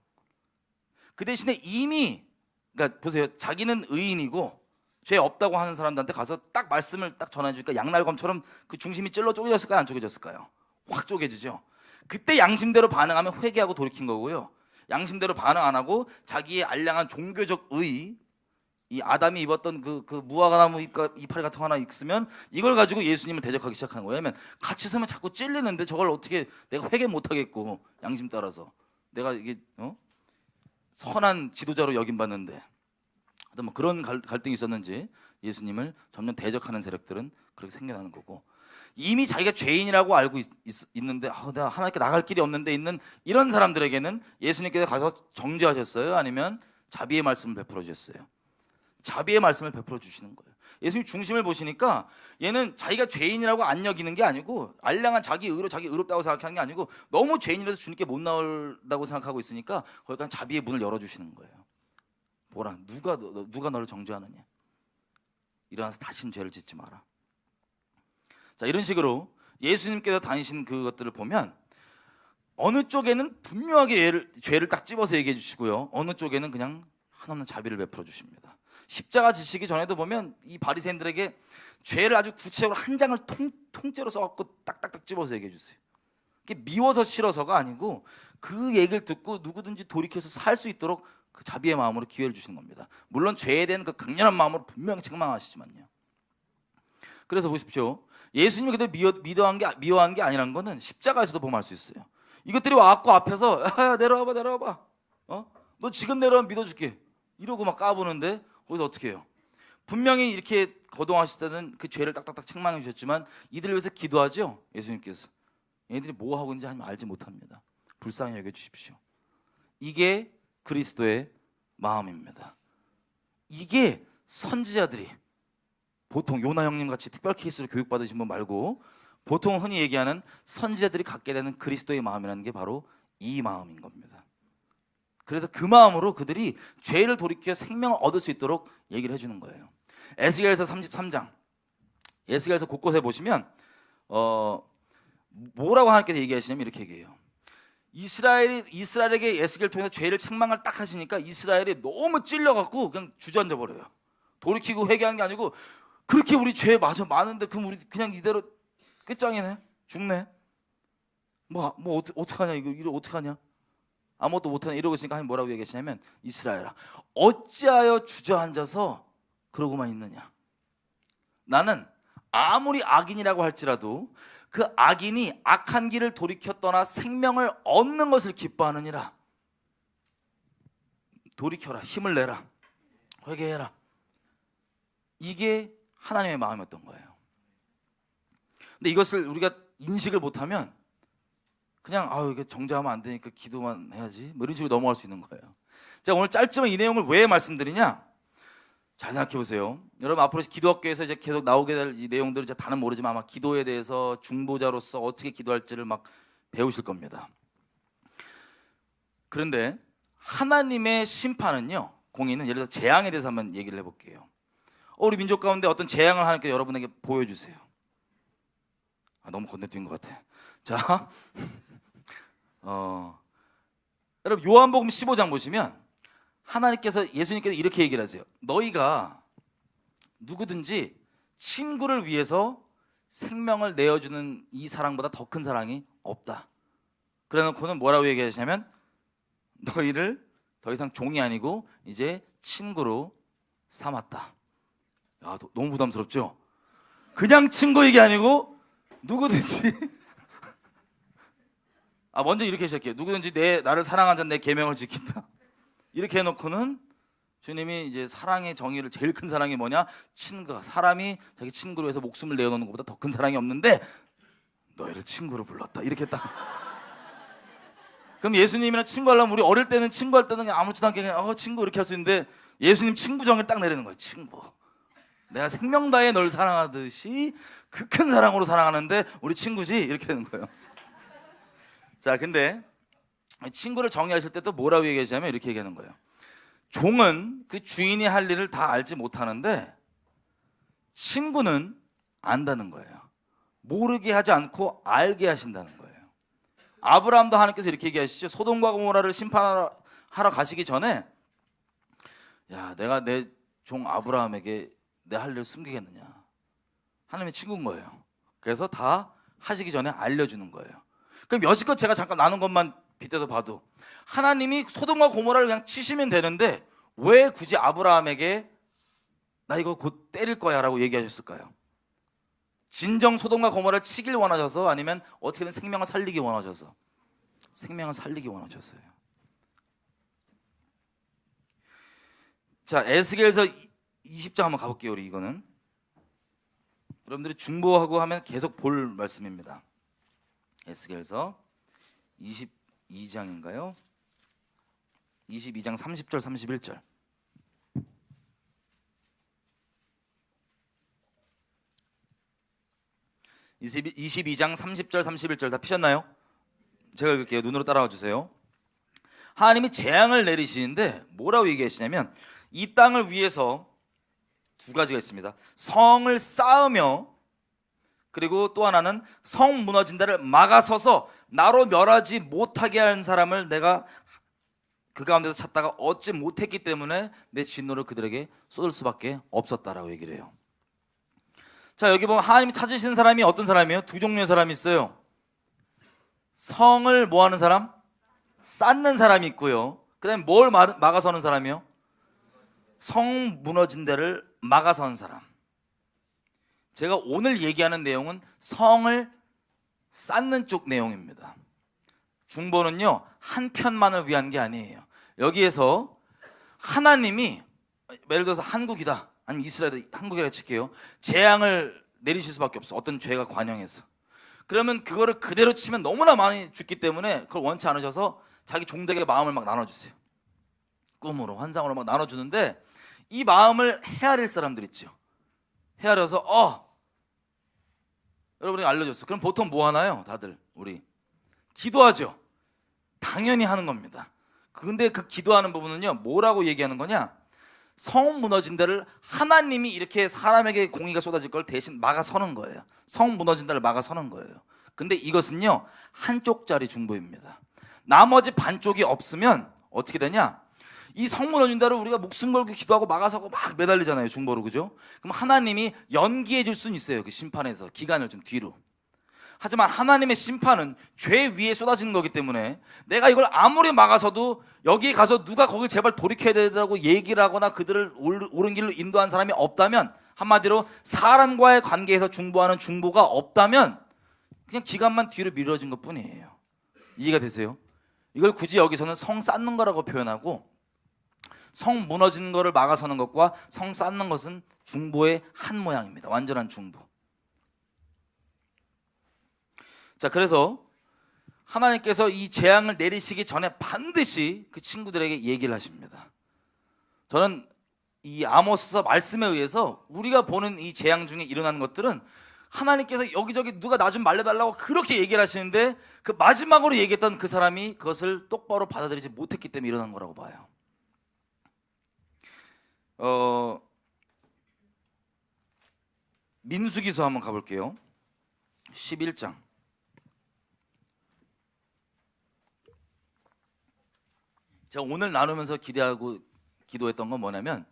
그 대신에 이미, 그러니까 보세요, 자기는 의인이고 죄 없다고 하는 사람들한테 가서 딱 말씀을 딱 전해주니까 양날검처럼 그 중심이 찔러 쪼개졌을까요, 안 쪼개졌을까요? 확 쪼개지죠. 그때 양심대로 반응하면 회개하고 돌이킨 거고요, 양심대로 반응 안 하고 자기의 알량한 종교적 의, 이 아담이 입었던 그 무화과나무 이파리 같은 거 하나 있으면 이걸 가지고 예수님을 대적하기 시작하는 거예요. 왜냐면 같이 서면 자꾸 찔리는데 저걸 어떻게 내가 회개 못 하겠고, 양심 따라서 내가 이게 선한 지도자로 여김받는데, 뭐 그런 갈등이 있었는지 예수님을 점점 대적하는 세력들은 그렇게 생겨나는 거고, 이미 자기가 죄인이라고 알고 있는데 내가 하나님께 나갈 길이 없는데 있는 이런 사람들에게는 예수님께서 가서 정죄하셨어요? 아니면 자비의 말씀을 베풀어 주셨어요? 자비의 말씀을 베풀어 주시는 거예요. 예수님 중심을 보시니까 얘는 자기가 죄인이라고 안 여기는 게 아니고, 알량한 자기 의로 자기 의롭다고 생각하는 게 아니고, 너무 죄인이라서 주님께 못 나온다고 생각하고 있으니까 거기까지 자비의 문을 열어주시는 거예요. 뭐라, 누가 너를 정죄하느냐, 일어나서 다신 죄를 짓지 마라. 자, 이런 식으로 예수님께서 다니신 그것들을 보면 어느 쪽에는 분명하게 죄를 딱 집어서 얘기해 주시고요, 어느 쪽에는 그냥 한없는 자비를 베풀어 주십니다. 십자가 지시기 전에도 보면 이 바리새인들에게 죄를 아주 구체적으로 한 장을 통째로 써갖고 딱딱딱 집어서 얘기해 주세요. 이게 미워서 싫어서가 아니고 그 얘기를 듣고 누구든지 돌이켜서 살 수 있도록 그 자비의 마음으로 기회를 주시는 겁니다. 물론 죄에 대한 그 강렬한 마음으로 분명히 책망하시지만요. 그래서 보십시오, 예수님이 그때 미워한 게 아니라는 거는 십자가에서도 보면 알 수 있어요. 이것들이 와갖고 앞에서 야, 내려와봐 너 지금 내려오면 믿어줄게 이러고 막 까부는데 거기서 어떻게 해요? 분명히 이렇게 거동하실 때는 그 죄를 딱딱딱 책망해 주셨지만 이들을 위해서 기도하죠. 예수님께서 얘들이 뭐 하고 있는지 하나님 알지 못합니다. 불쌍히 여겨주십시오. 이게 그리스도의 마음입니다. 이게 선지자들이, 보통 요나 형님 같이 특별 케이스로 교육받으신 분 말고 보통 흔히 얘기하는 선지자들이 갖게 되는 그리스도의 마음이라는 게 바로 이 마음인 겁니다. 그래서 그 마음으로 그들이 죄를 돌이켜 생명을 얻을 수 있도록 얘기를 해주는 거예요. 에스겔서 33장, 에스겔서 곳곳에 보시면 뭐라고 하나님께서 얘기하시냐면 이렇게 얘기해요. 이스라엘에게 에스겔을 통해서 죄를 책망을 딱 하시니까 이스라엘이 너무 찔려갖고 그냥 주저앉아 버려요. 돌이키고 회개한 게 아니고, 그렇게 우리 죄 많은데 그럼 우리 그냥 이대로 끝장이네, 죽네, 뭐 어떡하냐, 이거 어떡하냐, 아무것도 못하냐 이러고 있으니까 하나님 뭐라고 얘기하시냐면, 이스라엘아 어찌하여 주저앉아서 그러고만 있느냐, 나는 아무리 악인이라고 할지라도 그 악인이 악한 길을 돌이켜 떠나 생명을 얻는 것을 기뻐하느니라. 돌이켜라, 힘을 내라, 회개해라. 이게 하나님의 마음이었던 거예요. 근데 이것을 우리가 인식을 못하면 그냥 이게 정죄하면 안 되니까 기도만 해야지 뭐 이런 식으로 넘어갈 수 있는 거예요. 제가 오늘 짧지만 이 내용을 왜 말씀드리냐, 잘 생각해 보세요. 여러분 앞으로 기도학교에서 이제 계속 나오게 될 이 내용들을 제가 다는 모르지만 아마 기도에 대해서 중보자로서 어떻게 기도할지를 막 배우실 겁니다. 그런데 하나님의 심판은요, 공의는 예를 들어서 재앙에 대해서 한번 얘기를 해볼게요. 우리 민족 가운데 어떤 재앙을 하나님께 여러분에게 보여주세요. 너무 건너뛴 것 같아. 자, 여러분 요한복음 15장 보시면 하나님께서, 예수님께서 이렇게 얘기를 하세요. 너희가 누구든지 친구를 위해서 생명을 내어주는 이 사랑보다 더 큰 사랑이 없다. 그래놓고는 뭐라고 얘기하시냐면 너희를 더 이상 종이 아니고 이제 친구로 삼았다. 너무 부담스럽죠? 그냥 친구 얘기 아니고 누구든지 먼저 이렇게 시작해요. 누구든지 나를 사랑하는 자는 내 계명을 지킨다. 이렇게 해놓고는 주님이 이제 사랑의 정의를, 제일 큰 사랑이 뭐냐? 친구. 사람이 자기 친구로 해서 목숨을 내어놓는 것보다 더 큰 사랑이 없는데 너희를 친구로 불렀다. 이렇게 딱. 그럼 예수님이랑 친구하려면 우리 어릴 때는 친구할 때는 그냥 아무렇지도 않게 그냥 친구 이렇게 할 수 있는데 예수님 친구 정의를 딱 내리는 거예요. 친구. 내가 생명 다해 널 사랑하듯이 그 큰 사랑으로 사랑하는데 우리 친구지? 이렇게 되는 거예요. 자, 근데 친구를 정의하실 때 또 뭐라고 얘기하시냐면 이렇게 얘기하는 거예요. 종은 그 주인이 할 일을 다 알지 못하는데 친구는 안다는 거예요. 모르게 하지 않고 알게 하신다는 거예요. 아브라함도 하나님께서 이렇게 얘기하시죠. 소돔과 고모라를 심판하러 가시기 전에 내가 내 종 아브라함에게 내 할 일을 숨기겠느냐. 하나님의 친구인 거예요. 그래서 다 하시기 전에 알려주는 거예요. 그럼 여지껏 제가 잠깐 나눈 것만 빗대서 봐도 하나님이 소돔과 고모라를 그냥 치시면 되는데 왜 굳이 아브라함에게 나 이거 곧 때릴 거야 라고 얘기하셨을까요? 진정 소돔과 고모라를 치길 원하셔서, 아니면 어떻게든 생명을 살리기 원하셔서? 생명을 살리기 원하셨어요. 자, 에스겔서 20장 한번 가볼게요. 우리 이거는 여러분들이 중보하고 하면 계속 볼 말씀입니다. 에스겔서 22장인가요? 22장 30절 31절. 이 22장 30절 31절 다 피셨나요? 제가 읽을게요. 눈으로 따라와 주세요. 하나님이 재앙을 내리시는데 뭐라고 얘기하시냐면 이 땅을 위해서 두 가지가 있습니다. 성을 쌓으며, 그리고 또 하나는 성 무너진 데를 막아서서 나로 멸하지 못하게 한 사람을 내가 그 가운데서 찾다가 얻지 못했기 때문에 내 진노를 그들에게 쏟을 수밖에 없었다라고 얘기를 해요. 자, 여기 보면 하나님이 찾으신 사람이 어떤 사람이에요? 두 종류의 사람이 있어요. 성을 뭐 하는 사람? 쌓는 사람이 있고요. 그 다음에 뭘 막아서는 사람이요? 성 무너진 데를 막아서는 사람. 제가 오늘 얘기하는 내용은 성을 쌓는 쪽 내용입니다. 중보는요, 한 편만을 위한 게 아니에요. 여기에서 하나님이 예를 들어서 한국이다, 아니면 이스라엘, 한국이라 칠게요. 재앙을 내리실 수밖에 없어. 어떤 죄가 관영해서. 그러면 그거를 그대로 치면 너무나 많이 죽기 때문에 그걸 원치 않으셔서 자기 종들에게 마음을 막 나눠주세요. 꿈으로, 환상으로 막 나눠주는데 이 마음을 헤아릴 사람들 있죠. 헤아려서 여러분이 알려줬어. 그럼 보통 뭐 하나요? 다들 우리 기도하죠. 당연히 하는 겁니다. 근데 그 기도하는 부분은요, 뭐라고 얘기하는 거냐? 성 무너진 데를 하나님이 이렇게 사람에게 공의가 쏟아질 걸 대신 막아서는 거예요. 성 무너진 데를 막아서는 거예요. 근데 이것은요, 한쪽짜리 중보입니다. 나머지 반쪽이 없으면 어떻게 되냐? 이 성 무너진 데를 우리가 목숨 걸고 기도하고 막아서고 막 매달리잖아요, 중보로. 그죠? 그럼 하나님이 연기해 줄 수는 있어요. 그 심판에서 기간을 좀 뒤로. 하지만 하나님의 심판은 죄 위에 쏟아지는 거기 때문에 내가 이걸 아무리 막아서도 여기에 가서 누가 거길 제발 돌이켜야 되라고 얘기를 하거나 그들을 옳은 길로 인도한 사람이 없다면, 한마디로 사람과의 관계에서 중보하는 중보가 없다면 그냥 기간만 뒤로 미뤄진 것 뿐이에요. 이해가 되세요? 이걸 굳이 여기서는 성 쌓는 거라고 표현하고, 성 무너지는 거를 막아서는 것과 성 쌓는 것은 중보의 한 모양입니다. 완전한 중보. 자, 그래서 하나님께서 이 재앙을 내리시기 전에 반드시 그 친구들에게 얘기를 하십니다. 저는 이 아모스서 말씀에 의해서 우리가 보는 이 재앙 중에 일어나는 것들은 하나님께서 여기저기 누가 나 좀 말려달라고 그렇게 얘기를 하시는데 그 마지막으로 얘기했던 그 사람이 그것을 똑바로 받아들이지 못했기 때문에 일어난 거라고 봐요. 민수기서 한번 가볼게요. 11장. 제가 오늘 나누면서 기대하고 기도했던 건 뭐냐면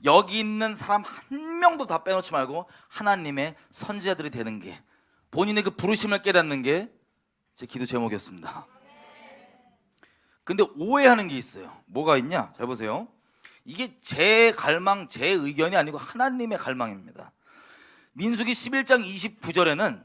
여기 있는 사람 한 명도 다 빼놓지 말고 하나님의 선지자들이 되는 게, 본인의 그 부르심을 깨닫는 게 제 기도 제목이었습니다. 근데 오해하는 게 있어요. 뭐가 있냐? 잘 보세요. 이게 제 갈망, 제 의견이 아니고 하나님의 갈망입니다. 민수기 11장 29절에는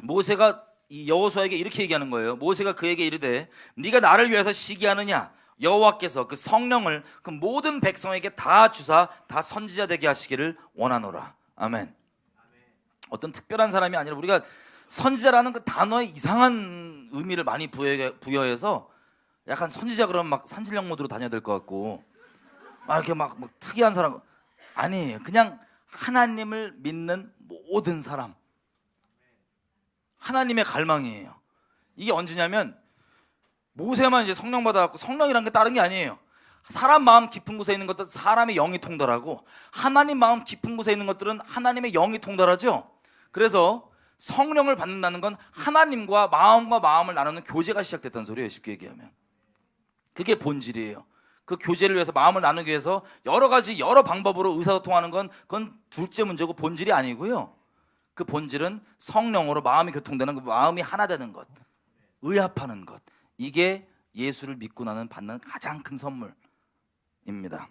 모세가 이 여호수아에게 이렇게 얘기하는 거예요. 모세가 그에게 이르되 네가 나를 위해서 시기하느냐? 여호와께서 그 성령을 그 모든 백성에게 다 주사 다 선지자 되게 하시기를 원하노라. 아멘. 어떤 특별한 사람이 아니라 우리가 선지자라는 그 단어에 이상한 의미를 많이 부여해서 약간 선지자 그러면 막 산신령 모드로 다녀야 될 것 같고 막 이렇게 막 특이한 사람 아니에요. 그냥 하나님을 믿는 모든 사람, 하나님의 갈망이에요. 이게 언제냐면 모세만 이제 성령 받아갖고, 성령이란 게 다른 게 아니에요. 사람 마음 깊은 곳에 있는 것들은 사람의 영이 통달하고 하나님 마음 깊은 곳에 있는 것들은 하나님의 영이 통달하죠. 그래서 성령을 받는다는 건 하나님과 마음을 나누는 교제가 시작됐다는 소리예요. 쉽게 얘기하면 그게 본질이에요. 그 교제를 위해서, 마음을 나누기 위해서 여러 방법으로 의사소통하는 건 그건 둘째 문제고 본질이 아니고요. 그 본질은 성령으로 마음이 교통되는, 그 마음이 하나 되는 것, 의합하는 것, 이게 예수를 믿고 나는 받는 가장 큰 선물입니다.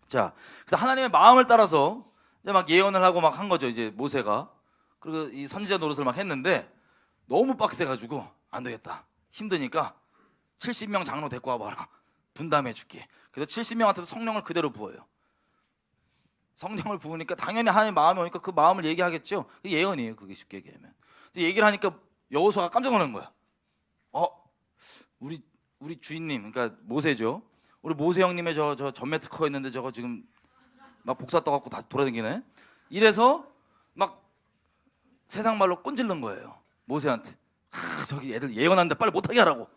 자, 그래서 하나님의 마음을 따라서 이제 막 예언을 하고 막 한 거죠. 이제 모세가. 그리고 이 선지자 노릇을 막 했는데 너무 빡세가지고 안 되겠다, 힘드니까 70명 장로 데리고 와봐라, 분담해 줄게. 그래서 70명한테도 성령을 그대로 부어요. 성령을 부으니까 당연히 하나님의 마음이 오니까 그 마음을 얘기하겠죠. 그게 예언이에요. 그게 쉽게 얘기하면. 얘기를 하니까 여호수아가 깜짝 놀란 거야. 우리 주인님, 그러니까 모세죠. 우리 모세 형님의 저 전매 특허 했는데 저거 지금 막 복사 떠갖고 다 돌아다니네. 이래서 막 세상 말로 꼰질른 거예요. 모세한테. 저기 애들 예언하는데 빨리 못하게 하라고.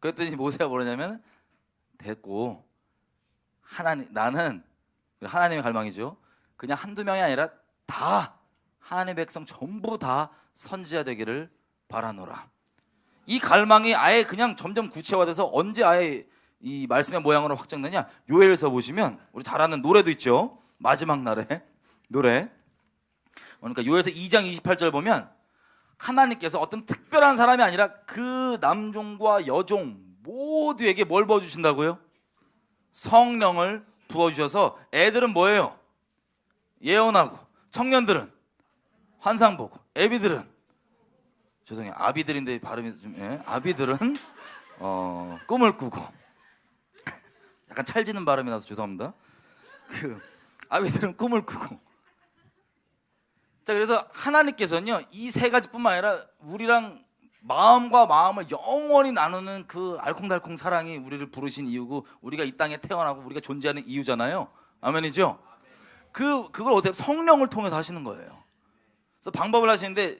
그랬더니 모세가 뭐냐면 됐고, 나는 하나님의 갈망이죠. 그냥 한두 명이 아니라 다 하나님의 백성 전부 다 선지자 되기를 바라노라. 이 갈망이 아예 그냥 점점 구체화돼서 언제 아예 이 말씀의 모양으로 확정되냐? 요엘서 보시면 우리 잘 아는 노래도 있죠. 마지막 날에 노래. 그러니까 요엘서 2장 28절 보면 하나님께서 어떤 특별한 사람이 아니라 그 남종과 여종 모두에게 뭘 부어주신다고요? 성령을 부어주셔서 애들은 뭐예요? 예언하고, 청년들은 환상 보고, 애비들은, 죄송해요, 아비들인데 발음이 좀 아비들은 꿈을 꾸고 약간 찰지는 발음이 나서 죄송합니다. 그 아비들은 꿈을 꾸고. 자, 그래서 하나님께서는요 이 세 가지뿐만 아니라 우리랑 마음과 마음을 영원히 나누는 그 알콩달콩 사랑이 우리를 부르신 이유고, 우리가 이 땅에 태어나고 우리가 존재하는 이유잖아요. 아멘이죠? 그걸 어떻게 성령을 통해서 하시는 거예요. 그래서 방법을 하시는데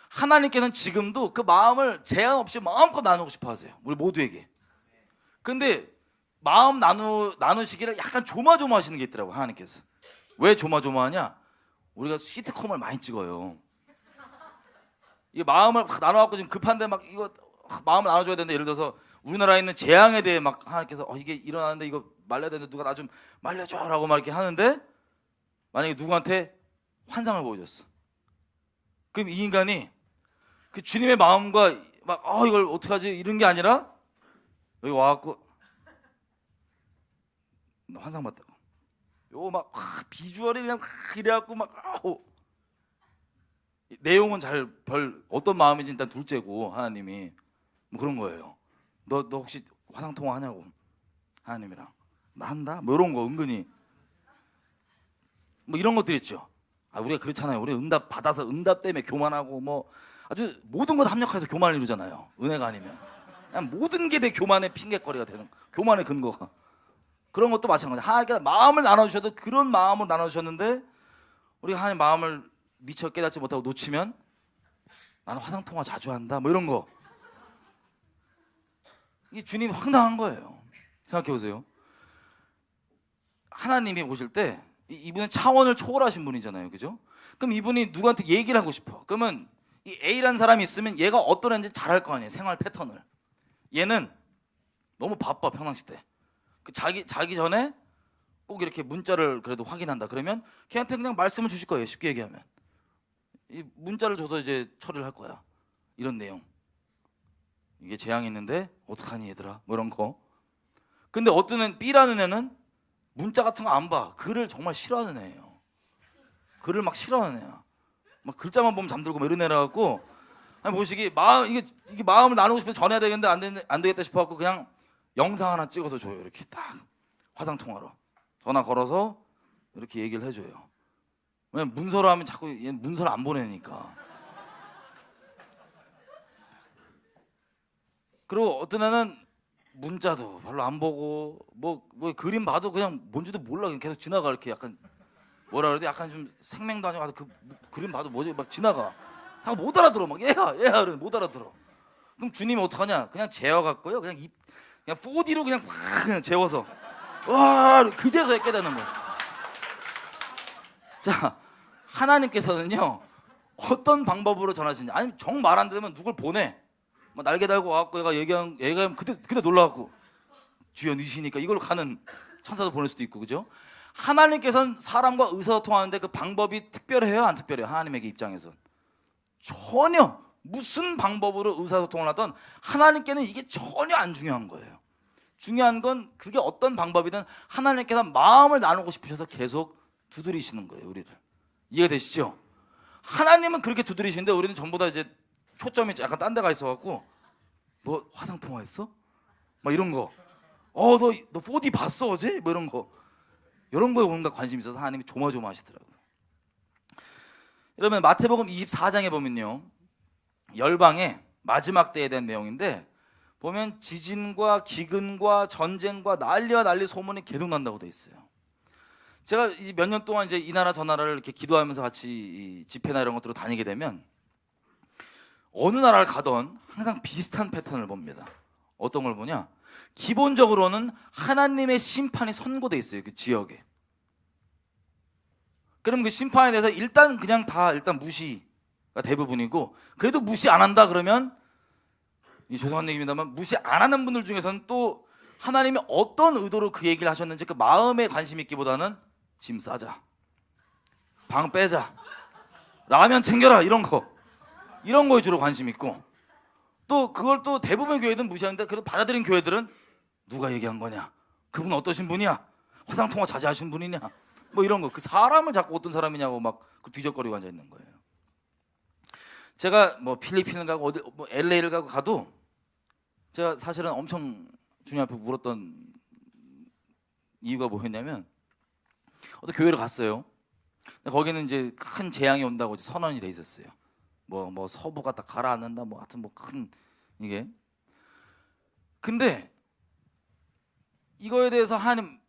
하나님께서는 지금도 그 마음을 제한 없이 마음껏 나누고 싶어 하세요. 우리 모두에게. 근데 마음 나누시기를 약간 조마조마하시는 게 있더라고요. 하나님께서. 왜 조마조마하냐? 우리가 시트콤을 많이 찍어요. 이 마음을 확 나눠갖고 지금 급한데 막 이거 마음을 나눠줘야 되는데, 예를 들어서 우리나라에 있는 재앙에 대해 막 하나님께서 이게 일어나는데 이거 말려야 되는데 누가 나 좀 말려줘라고 막 이렇게 하는데, 만약에 누구한테 환상을 보여줬어. 그럼 이 인간이 그 주님의 마음과 막 이걸 어떡하지 이런 게 아니라 여기 와갖고 환상 봤다고. 요 막 비주얼이 그냥 이래갖고 막 내용은 별 어떤 마음인지 일단 둘째고, 하나님이 뭐 그런 거예요. 너 혹시 화상 통화 하냐고, 하나님이랑. 나 한다? 뭐 이런 거 은근히 뭐 이런 것들 있죠. 우리가 그렇잖아요. 우리 응답 받아서 응답 때문에 교만하고 뭐 아주 모든 것 합력해서 교만을 이루잖아요. 은혜가 아니면 그냥 모든 게 내 교만의 핑계거리가 되는, 교만의 근거가. 그런 것도 마찬가지. 하나님께서 마음을 나눠주셔도 그런 마음을 나눠주셨는데 우리가 하나님 마음을 미처 깨닫지 못하고 놓치면 나는 화상 통화 자주 한다 뭐 이런 거. 이 주님이 황당한 거예요. 생각해 보세요. 하나님이 오실 때 이분은 차원을 초월하신 분이잖아요, 그죠? 그럼 이분이 누구한테 얘기를 하고 싶어. 그러면 이 A라는 사람이 있으면 얘가 어떤 애인지 잘 알 거 아니에요, 생활 패턴을. 얘는 너무 바빠, 평상시 때. 그 자기 전에 꼭 이렇게 문자를 그래도 확인한다. 그러면 걔한테 그냥 말씀을 주실 거예요, 쉽게 얘기하면. 이 문자를 줘서 이제 처리를 할 거야. 이런 내용. 이게 재앙이 있는데 어떡하니 얘들아, 뭐 이런 거. 근데 어떤 애는 B라는 애는 문자 같은 거 안 봐. 글을 정말 싫어하는 애예요. 글을 막 싫어하는 애야. 막 글자만 보면 잠들고 뭐 이런 애라 갖고, 아니 보시기 이게 마음을 나누고 싶어서 전해야 되겠는데 안 되겠다 싶어 갖고 그냥 영상 하나 찍어서 줘요. 이렇게 딱 화상 통화로 전화 걸어서 이렇게 얘기를 해줘요. 왜냐면 문서로 하면 자꾸 얘는 문서를 안 보내니까. 그리고 어떤 애는 문자도 별로 안 보고 뭐 그림 봐도 그냥 뭔지도 몰라. 그냥 계속 지나가. 이렇게 약간 뭐라 그래야 돼? 약간 좀 생명도 아니고 그 그림 봐도 뭐지? 막 지나가. 하고 못 알아들어. 막 얘야 그래 못 알아들어. 그럼 주님이 어떡하냐? 그냥 재워갖고요. 그냥 4D로 그냥 확 그냥 재워서 와 그제서야 깨닫는 거야. 자, 하나님께서는요 어떤 방법으로 전하시는지, 아니 정 말 안 되면 누굴 보내. 막 날개 달고 와갖고 얘가 그때 놀라갖고 주여 니시니까 이걸로 가는 천사도 보낼 수도 있고, 그죠? 하나님께서는 사람과 의사소통하는데 그 방법이 특별해요, 안 특별해요? 하나님에게 입장에선 전혀 무슨 방법으로 의사소통을 하던 하나님께는 이게 전혀 안 중요한 거예요. 중요한 건 그게 어떤 방법이든 하나님께서 마음을 나누고 싶으셔서 계속 두드리시는 거예요, 우리를. 이해가 되시죠? 하나님은 그렇게 두드리시는데 우리는 전부 다 이제 초점이 약간 딴 데가 있어갖고 너 화상 통화했어? 막 이런 거. 너 4D 봤어 어제? 뭐 이런 거. 이런 거에 뭔가 관심이 있어서 하나님이 조마조마하시더라고요. 여러분 마태복음 24장에 보면요, 열방의 마지막 때에 대한 내용인데 보면 지진과 기근과 전쟁과 난리와 난리 소문이 계속 난다고 돼 있어요. 제가 몇 년 동안 이제 이 나라 저 나라를 이렇게 기도하면서 같이 집회나 이런 것들로 다니게 되면 어느 나라를 가던 항상 비슷한 패턴을 봅니다. 어떤 걸 보냐? 기본적으로는 하나님의 심판이 선고돼 있어요, 그 지역에. 그럼 그 심판에 대해서 일단 무시가 대부분이고, 그래도 무시 안 한다 그러면 죄송한 얘기입니다만 무시 안 하는 분들 중에서는 또 하나님이 어떤 의도로 그 얘기를 하셨는지 그 마음에 관심 있기보다는 짐 싸자, 방 빼자, 라면 챙겨라 이런 거에 주로 관심 있고, 또 그걸 또 대부분의 교회들은 무시하는데 그래도 받아들인 교회들은 누가 얘기한 거냐, 그분 어떠신 분이야, 화상통화 자제하신 분이냐, 뭐 이런 거. 그 사람을 자꾸 어떤 사람이냐고 막 뒤적거리고 앉아 있는 거예요. 제가 뭐 필리핀을 가고 어디 뭐 LA를 가도 제가 사실은 엄청 주님 앞에 물었던 이유가 뭐였냐면, 어떤 교회를 갔어요. 근데 거기는 이제 큰 재앙이 온다고 이제 선언이 돼 있었어요. 뭐 서부가 다 가라앉는다, 뭐 하여튼 뭐 큰 이게. 근데 이거에 대해서 하나님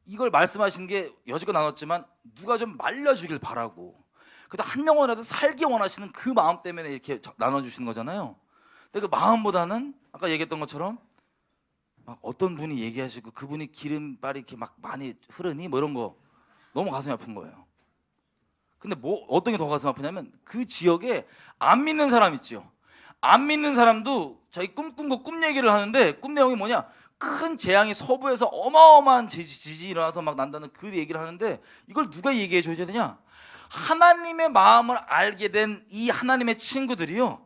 이걸 말씀하신 게 여지껏 나눴지만 누가 좀 말려주길 바라고, 그래도 한 영혼이라도 살기 원하시는 그 마음 때문에 이렇게 나눠주시는 거잖아요. 근데 그 마음보다는 아까 얘기했던 것처럼 막 어떤 분이 얘기하시고 그분이 기름발이 이렇게 막 많이 흐르니 뭐 이런 거 너무 가슴이 아픈 거예요. 근데 뭐 어떤 게 더 가슴 아프냐면 그 지역에 안 믿는 사람 있죠. 안 믿는 사람도 자기 꿈꾼 거 꿈 얘기를 하는데 꿈 내용이 뭐냐? 큰 재앙이 서부에서 어마어마한 지진이 일어나서 막 난다는 그 얘기를 하는데, 이걸 누가 얘기해 줘야 되냐? 하나님의 마음을 알게 된 이 하나님의 친구들이요,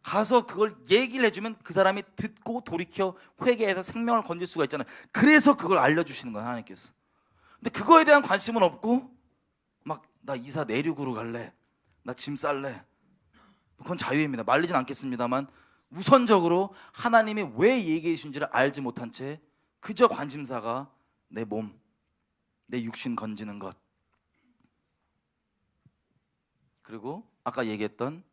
가서 그걸 얘기를 해주면 그 사람이 듣고 돌이켜 회개해서 생명을 건질 수가 있잖아요. 그래서 그걸 알려주시는 거예요, 하나님께서. 근데 그거에 대한 관심은 없고 막 나 이사 내륙으로 갈래, 나 짐 쌀래, 그건 자유입니다. 말리진 않겠습니다만 우선적으로 하나님이 왜 얘기해 주신지를 알지 못한 채 그저 관심사가 내 몸, 내 육신 건지는 것, 그리고 아까 얘기했던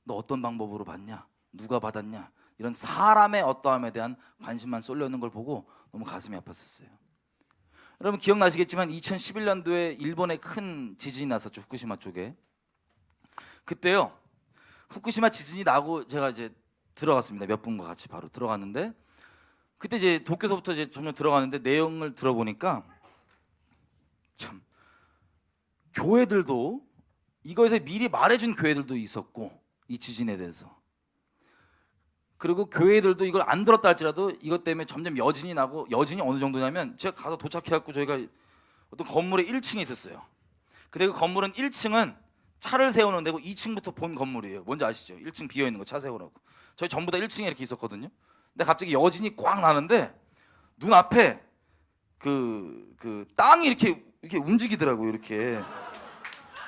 너 어떤 방법으로 받냐, 누가 받았냐, 이런 사람의 어떠함에 대한 관심만 쏠려 있는 걸 보고 너무 가슴이 아팠었어요. 여러분 기억나시겠지만 2011년도에 일본에 큰 지진이 났었죠, 후쿠시마 쪽에. 그때요 후쿠시마 지진이 나고 제가 이제 들어갔습니다. 몇 분과 같이 바로 들어갔는데 그때 이제 도쿄서부터 이제 점점 들어갔는데 내용을 들어보니까 참 교회들도 이거에 대해 미리 말해준 교회들도 있었고 이 지진에 대해서 그리고 교회들도 이걸 안 들었다 할지라도 이것 때문에 점점 여진이 나고 여진이 어느 정도냐면 제가 가서 도착해갖고 저희가 어떤 건물에 1층에 있었어요. 근데 그 건물은 1층은 차를 세우는 데고 2층부터 본 건물이에요. 뭔지 아시죠? 1층 비어있는 거 차 세우라고. 저희 전부 다 1층에 이렇게 있었거든요. 근데 갑자기 여진이 꽉 나는데 눈앞에 그 땅이 이렇게 움직이더라고요. 이렇게.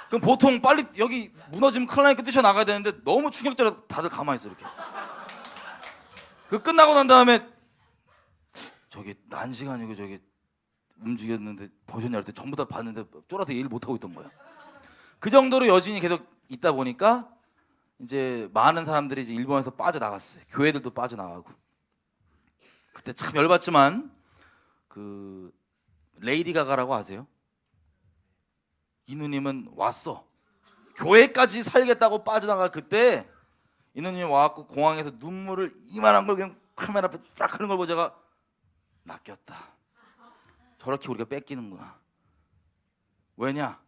그럼 보통 빨리 여기 무너지면 큰일 나니까 뛰쳐나가야 되는데 너무 충격적이라 다들 가만히 있어 이렇게. 그 끝나고 난 다음에 저기 난시가 아니고 저기 움직였는데 보셨냐 할 때 전부 다 봤는데 쫄아서 얘기를 못하고 있던 거야. 그 정도로 여진이 계속 있다 보니까 이제 많은 사람들이 이제 일본에서 빠져나갔어요. 교회들도 빠져나가고. 그때 참 열받지만 그 레이디 가가라고 아세요? 이 누님은 왔어. 교회까지 살겠다고 빠져나가. 그때 이 누님이 와갖고 공항에서 눈물을 이만한 걸 그냥 카메라 앞에 쫙 하는 걸 보고 제가 낚였다. 저렇게 우리가 뺏기는구나. 왜냐?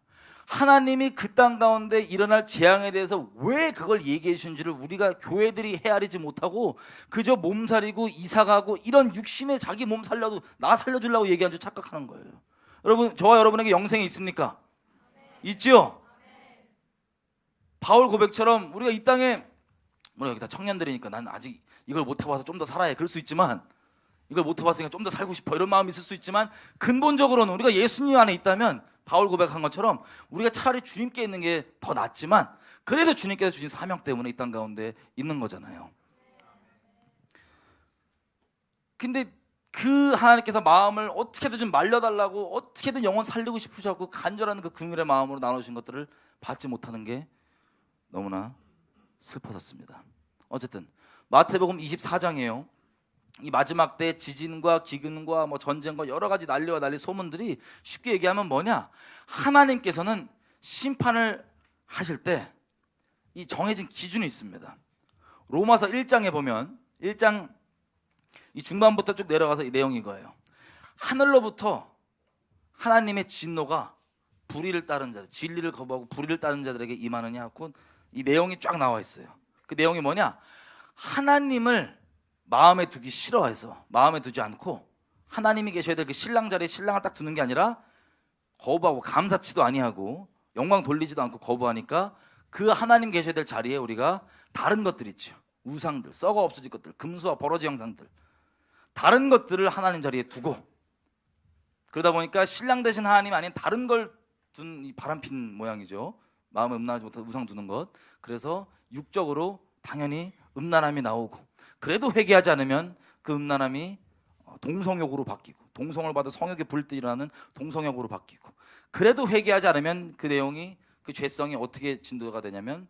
하나님이 그 땅 가운데 일어날 재앙에 대해서 왜 그걸 얘기해 주신지를 우리가 교회들이 헤아리지 못하고 그저 몸살이고 이사가고 이런 육신의 자기 몸 살려도 나 살려주려고 얘기한 줄 착각하는 거예요. 여러분, 저와 여러분에게 영생이 있습니까? 있죠? 바울 고백처럼 우리가 이 땅에 여기 다 청년들이니까 난 아직 이걸 못 해봐서 좀 더 살아야 그럴 수 있지만 이걸 못 해봤으니까 좀 더 살고 싶어 이런 마음이 있을 수 있지만 근본적으로는 우리가 예수님 안에 있다면 바울 고백한 것처럼 우리가 차라리 주님께 있는 게 더 낫지만 그래도 주님께서 주신 사명 때문에 이 땅 가운데 있는 거잖아요. 근데 그 하나님께서 마음을 어떻게든 좀 말려달라고 어떻게든 영혼 살리고 싶으셔서 간절한 그 긍휼의 마음으로 나누신 것들을 받지 못하는 게 너무나 슬퍼졌습니다. 어쨌든 마태복음 24장이에요. 이 마지막 때 지진과 기근과 뭐 전쟁과 여러 가지 난리와 난리 소문들이 쉽게 얘기하면 뭐냐? 하나님께서는 심판을 하실 때 이 정해진 기준이 있습니다. 로마서 1장에 보면 1장 이 중반부터 쭉 내려가서 이 내용이 이거예요. 하늘로부터 하나님의 진노가 불의를 따른 자들, 진리를 거부하고 불의를 따른 자들에게 임하느냐 하고 이 내용이 쫙 나와 있어요. 그 내용이 뭐냐? 하나님을 마음에 두기 싫어해서 마음에 두지 않고 하나님이 계셔야 될 그 신랑 자리에 신랑을 딱 두는 게 아니라 거부하고 감사치도 아니하고 영광 돌리지도 않고 거부하니까 그 하나님 계셔야 될 자리에 우리가 다른 것들 있죠. 우상들, 썩어 없어질 것들, 금수와 버러지 형상들, 다른 것들을 하나님 자리에 두고 그러다 보니까 신랑 대신 하나님 아닌 다른 걸 둔 이 바람핀 모양이죠. 마음에 음란하지 못한 우상 두는 것. 그래서 육적으로 당연히 음란함이 나오고 그래도 회개하지 않으면 그 음란함이 동성욕으로 바뀌고 동성을 받아 성욕에 불때 일어나는 동성욕으로 바뀌고 그래도 회개하지 않으면 그 내용이 그 죄성이 어떻게 진도가 되냐면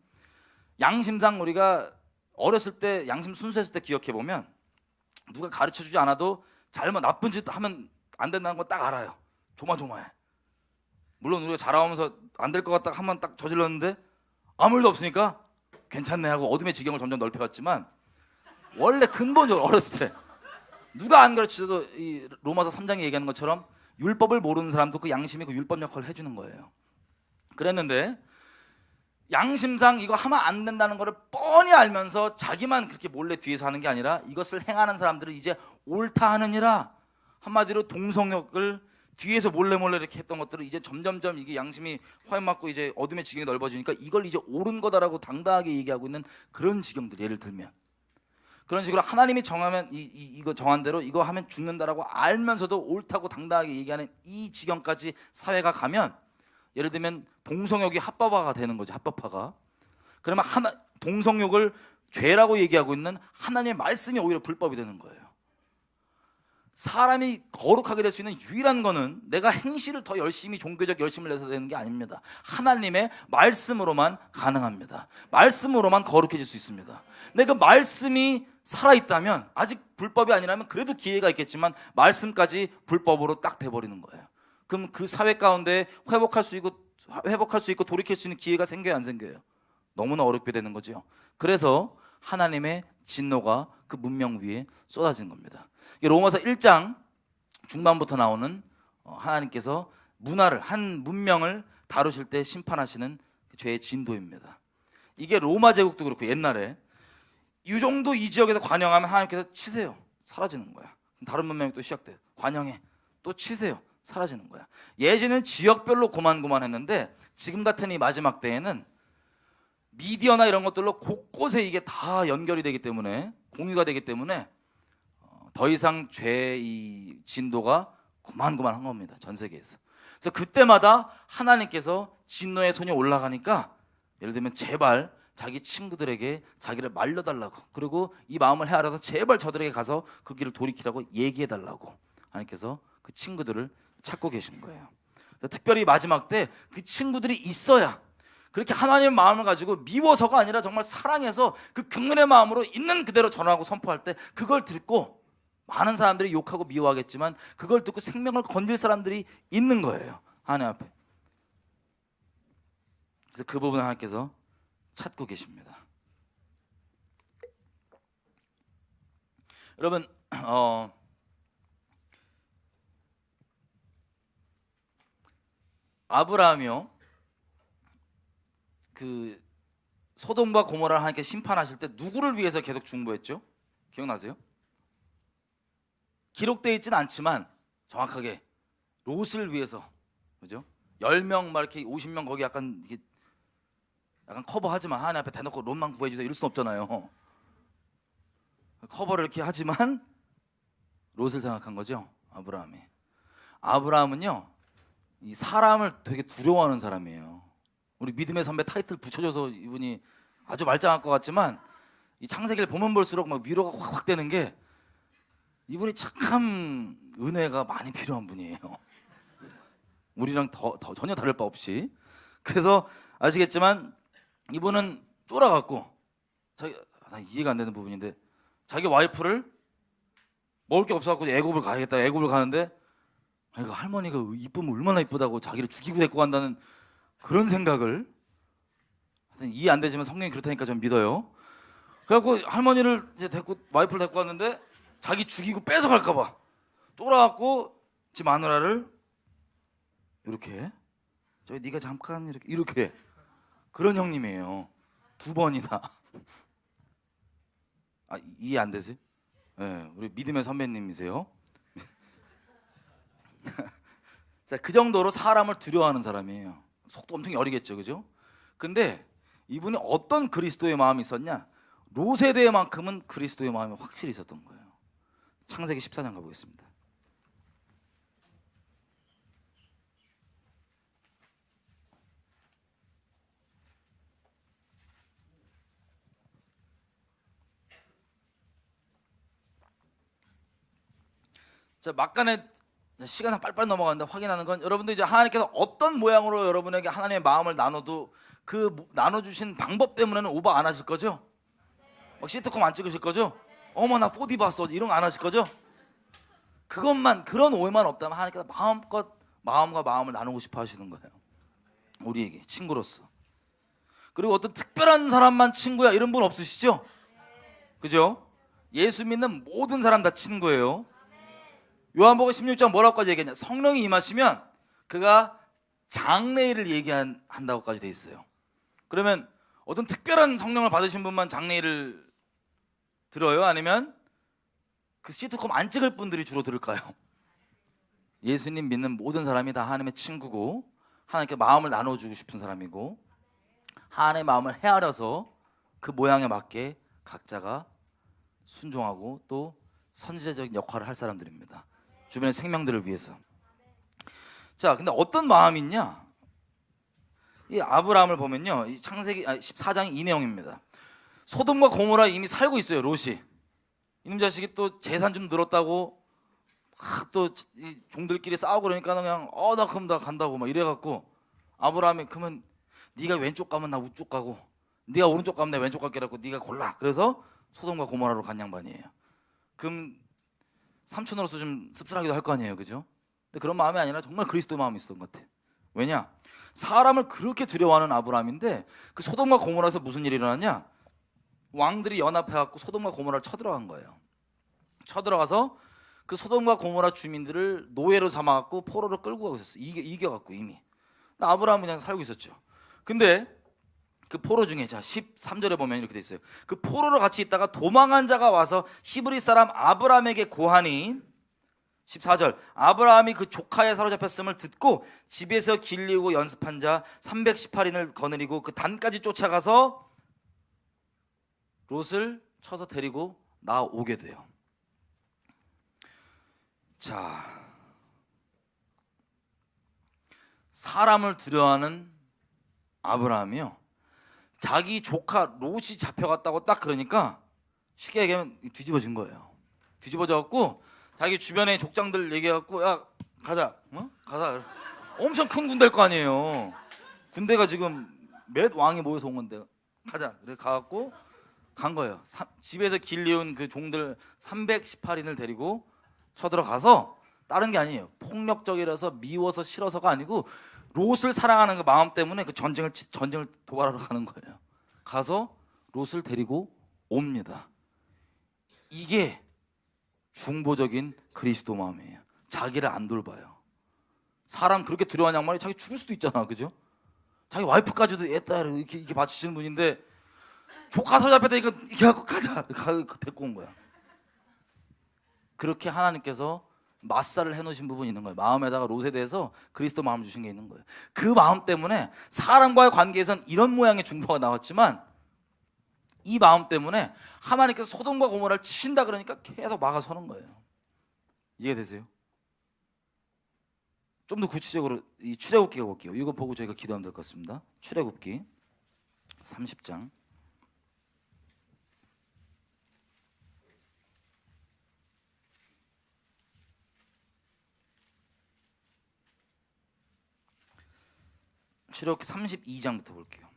양심상 우리가 어렸을 때 양심 순수했을 때 기억해 보면 누가 가르쳐주지 않아도 잘못 나쁜 짓 하면 안 된다는 건 딱 알아요. 조마조마해. 물론 우리가 자라오면서 안 될 것 같다 한번 딱 저질렀는데 아무 일도 없으니까 괜찮네 하고 어둠의 지경을 점점 넓혀갔지만 원래 근본적으로 어렸을 때 누가 안 가르쳐도 이 로마서 3장에 얘기하는 것처럼 율법을 모르는 사람도 그 양심이 그 율법 역할을 해주는 거예요. 그랬는데 양심상 이거 하면 안 된다는 것을 뻔히 알면서 자기만 그렇게 몰래 뒤에서 하는 게 아니라 이것을 행하는 사람들은 이제 옳다 하느니라 한마디로 동성욕을 뒤에서 몰래 이렇게 했던 것들을 이제 점점점 이게 양심이 화염맞고 이제 어둠의 지경이 넓어지니까 이걸 이제 옳은 거다라고 당당하게 얘기하고 있는 그런 지경들. 예를 들면 그런 식으로 하나님이 정하면 이거 정한 대로 이거 하면 죽는다라고 알면서도 옳다고 당당하게 얘기하는 이 지경까지 사회가 가면 예를 들면 동성욕이 합법화가 되는 거죠. 합법화가. 그러면 동성욕을 죄라고 얘기하고 있는 하나님의 말씀이 오히려 불법이 되는 거예요. 사람이 거룩하게 될 수 있는 유일한 거는 내가 행실을 더 열심히 종교적 열심을 내서 되는 게 아닙니다. 하나님의 말씀으로만 가능합니다. 말씀으로만 거룩해질 수 있습니다. 근데 그 말씀이 살아있다면 아직 불법이 아니라면 그래도 기회가 있겠지만 말씀까지 불법으로 딱 돼버리는 거예요. 그럼 그 사회 가운데 회복할 수 있고 돌이킬 수 있는 기회가 생겨요, 안 생겨요? 너무나 어렵게 되는 거죠. 그래서 하나님의 진노가 그 문명 위에 쏟아진 겁니다. 로마서 1장 중반부터 나오는 하나님께서 문화를, 한 문명을 다루실 때 심판하시는 죄의 진도입니다. 이게 로마 제국도 그렇고 옛날에 이 정도 이 지역에서 관영하면 하나님께서 치세요. 사라지는 거야. 다른 문명이 또 시작돼. 관영해. 또 치세요. 사라지는 거야. 예전에는 지역별로 고만고만했는데 지금 같은 이 마지막 때에는 미디어나 이런 것들로 곳곳에 이게 다 연결이 되기 때문에, 공유가 되기 때문에 더 이상 죄의 진도가 고만고만한 겁니다. 전 세계에서. 그래서 그때마다 하나님께서 진노의 손이 올라가니까, 예를 들면 제발 자기 친구들에게 자기를 말려달라고, 그리고 이 마음을 헤아려서 제발 저들에게 가서 그 길을 돌이키라고 얘기해달라고 하나님께서 그 친구들을 찾고 계신 거예요. 특별히 마지막 때 그 친구들이 있어야, 그렇게 하나님의 마음을 가지고 미워서가 아니라 정말 사랑해서 그 긍휼의 마음으로 있는 그대로 전하고 선포할 때, 그걸 듣고 많은 사람들이 욕하고 미워하겠지만 그걸 듣고 생명을 건질 사람들이 있는 거예요, 하나님 앞에. 그래서 그 부분을 하나님께서 찾고 계십니다. 여러분, 아브라함이요, 그 소돔과 고모라를 하나님께 심판하실 때 누구를 위해서 계속 중보했죠? 기억나세요? 기록되어 있지는 않지만 정확하게 롯을 위해서, 그죠? 10명 막 이렇게 50명 거기 약간 커버하지만 하나님 앞에 대놓고 롯만 구해주세요 이럴 순 없잖아요. 커버를 이렇게 하지만 롯을 생각한 거죠, 아브라함이. 아브라함은요, 이 사람을 되게 두려워하는 사람이에요. 우리 믿음의 선배 타이틀 붙여줘서 이분이 아주 말짱할 것 같지만 이 창세기를 보면 볼수록 막 위로가 확 되는 게, 이분이 참 은혜가 많이 필요한 분이에요. 우리랑 더 전혀 다를 바 없이. 그래서 아시겠지만 이분은 쫄아갖고, 이해가 안 되는 부분인데, 자기 와이프를 먹을 게 없어갖고 애굽을 가야겠다, 애굽을 가는데, 그 할머니가 이쁘면 얼마나 이쁘다고 자기를 죽이고 데리고 간다는 그런 생각을, 하여튼 이해 안 되지만 성경이 그렇다니까 좀 믿어요. 그래갖고 할머니를 이제 와이프를 데리고 왔는데 자기 죽이고 뺏어갈까봐 쫄아갖고 지 마누라를 이렇게, 저기 네가 잠깐 이렇게 그런 형님이에요. 2번이나. 이해 안 되세요? 네, 우리 믿음의 선배님이세요. 자, 그 정도로 사람을 두려워하는 사람이에요. 속도 엄청 여리겠죠, 그죠? 근데 이분이 어떤 그리스도의 마음이 있었냐? 롯에 대해만큼은 그리스도의 마음이 확실히 있었던 거예요. 창세기 14장 가보겠습니다. 자, 막간에 시간 빨리빨리 넘어가는데 확인하는 건, 여러분들 이제 하나님께서 어떤 모양으로 여러분에게 하나님의 마음을 나눠도 그 나눠주신 방법 때문에는 오버 안 하실 거죠? 막 시트콤 안 찍으실 거죠? 어머 나 4D 봤어 이런 거 안 하실 거죠? 그것만, 그런 오해만 없다면 하나님께서 마음껏 마음과 마음을 나누고 싶어 하시는 거예요, 우리에게 친구로서. 그리고 어떤 특별한 사람만 친구야 이런 분 없으시죠? 그죠? 예수 믿는 모든 사람 다 친구예요. 요한복음 16장 뭐라고까지 얘기했냐? 성령이 임하시면 그가 장래일을 얘기한다고까지 돼 있어요. 그러면 어떤 특별한 성령을 받으신 분만 장래일을 들어요? 아니면 그 시트콤 안 찍을 분들이 주로 들을까요? 예수님 믿는 모든 사람이 다 하나님의 친구고, 하나님께 마음을 나눠주고 싶은 사람이고, 하나님의 마음을 헤아려서 그 모양에 맞게 각자가 순종하고 또 선지자적인 역할을 할 사람들입니다, 주변의 생명들을 위해서. 자, 근데 어떤 마음이 있냐? 이 아브라함을 보면요, 이 창세기 14장 이 내용입니다. 소돔과 고모라 이미 살고 있어요, 롯이. 이놈 자식이 또 재산 좀 늘었다고 막 또 종들끼리 싸우고 그러니까 그냥 나 그럼 나 간다고 막 이래갖고, 아브라함이 그러면 네가 왼쪽 가면 나 우쪽 가고, 네가 오른쪽 가면 내 왼쪽 갈게라고 네가 골라. 그래서 소돔과 고모라로 간 양반이에요. 그럼 삼촌으로서 좀 씁쓸하기도 할 거 아니에요, 그죠? 근데 그런 마음이 아니라 정말 그리스도의 마음이 있었던 것 같아. 왜냐? 사람을 그렇게 두려워하는 아브라함인데 그 소돔과 고모라에서 무슨 일이 일어났냐? 왕들이 연합해갖고 소돔과 고모라를 쳐들어간 거예요. 쳐들어가서 그 소돔과 고모라 주민들을 노예로 삼아갖고 포로로 끌고 가고 있었어요. 이겨갖고 이미. 아브라함은 그냥 살고 있었죠. 근데 그 포로 중에 자 13절에 보면 이렇게 돼 있어요. 그 포로로 같이 있다가 도망한 자가 와서 히브리 사람 아브라함에게 고하니 14절 아브라함이 그 조카에 사로잡혔음을 듣고 집에서 길리우고 연습한 자 318인을 거느리고 그 단까지 쫓아가서 롯을 쳐서 데리고 나오게 돼요. 자, 사람을 두려워하는 아브라함이요, 자기 조카 롯이 잡혀갔다고 딱 그러니까 쉽게 얘기하면 뒤집어진 거예요. 뒤집어져갖고 자기 주변에 족장들 얘기해갖고 야 가자, 가자. 엄청 큰 군대일 거 아니에요. 군대가 지금 몇 왕이 모여서 온 건데 가자. 그래 가갖고 간 거예요. 집에서 길리운 그 종들 318인을 데리고 쳐들어가서 다른 게 아니에요. 폭력적이라서 미워서 싫어서가 아니고 롯을 사랑하는 그 마음 때문에 그 전쟁을 도발하러 가는 거예요. 가서 롯을 데리고 옵니다. 이게 중보적인 그리스도 마음이에요. 자기를 안 돌봐요. 사람 그렇게 두려워하냐 말이야. 자기 죽을 수도 있잖아, 그죠? 자기 와이프까지도 애딸 이렇게 바치시는 분인데 조카 사로잡혔다니까 이렇게 하고 가자, 데리고 온 거야. 그렇게 하나님께서 맞살을 해놓으신 부분이 있는 거예요. 마음에다가 롯에 대해서 그리스도 마음을 주신 게 있는 거예요. 그 마음 때문에 사람과의 관계에선 이런 모양의 중보가 나왔지만 이 마음 때문에 하나님께서 소돔과 고모라를 치신다 그러니까 계속 막아서는 거예요. 이해되세요? 좀 더 구체적으로 이 출애굽기가 볼게요. 이거 보고 저희가 기도하면 될 것 같습니다. 출애굽기 30장 출애굽기 32장부터 볼게요.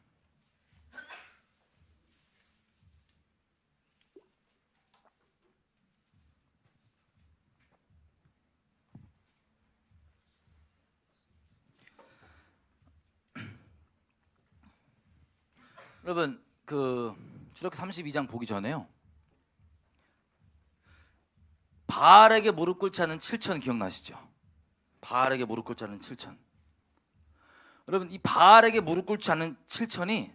여러분 그 출애굽기 32장 보기 전에요, 바알에게 무릎 꿇지 않은 7천 기억나시죠? 바알에게 무릎 꿇지 않은 7천. 여러분 이 바알에게 무릎 꿇지 않은 7천이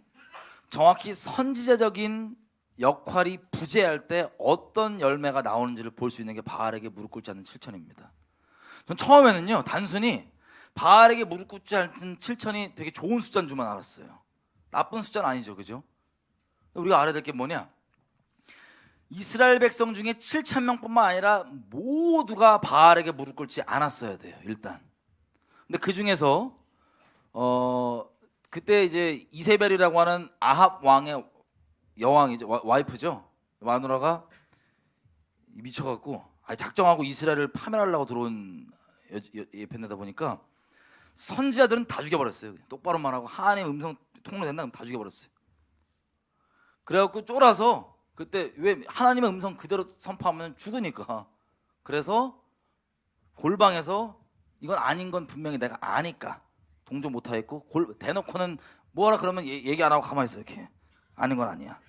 정확히 선지자적인 역할이 부재할 때 어떤 열매가 나오는지를 볼 수 있는 게 바알에게 무릎 꿇지 않은 7천입니다. 전 처음에는요 단순히 바알에게 무릎 꿇지 않은 7천이 되게 좋은 숫자인 줄만 알았어요. 나쁜 숫자는 아니죠, 그죠? 우리가 알아야 될 게 뭐냐? 이스라엘 백성 중에 7천 명뿐만 아니라 모두가 바알에게 무릎 꿇지 않았어야 돼요, 일단. 근데 그 중에서 그때 이제 이세벨이라고 하는 아합 왕의 여왕이죠, 와이프죠. 마누라가 미쳐갖고 작정하고 이스라엘을 파멸하려고 들어온 편이다 보니까 선지자들은 다 죽여버렸어요. 똑바로 말하고 하나님의 음성 통로된다 그러면 다 죽여버렸어요. 그래갖고 쫄아서 그때 왜 하나님의 음성 그대로 선포하면 죽으니까, 그래서 골방에서 이건 아닌 건 분명히 내가 아니까 동조 못하겠고 대놓고는 뭐하라 그러면 얘기 안 하고 가만히 있어. 이렇게 아닌 건 아니야.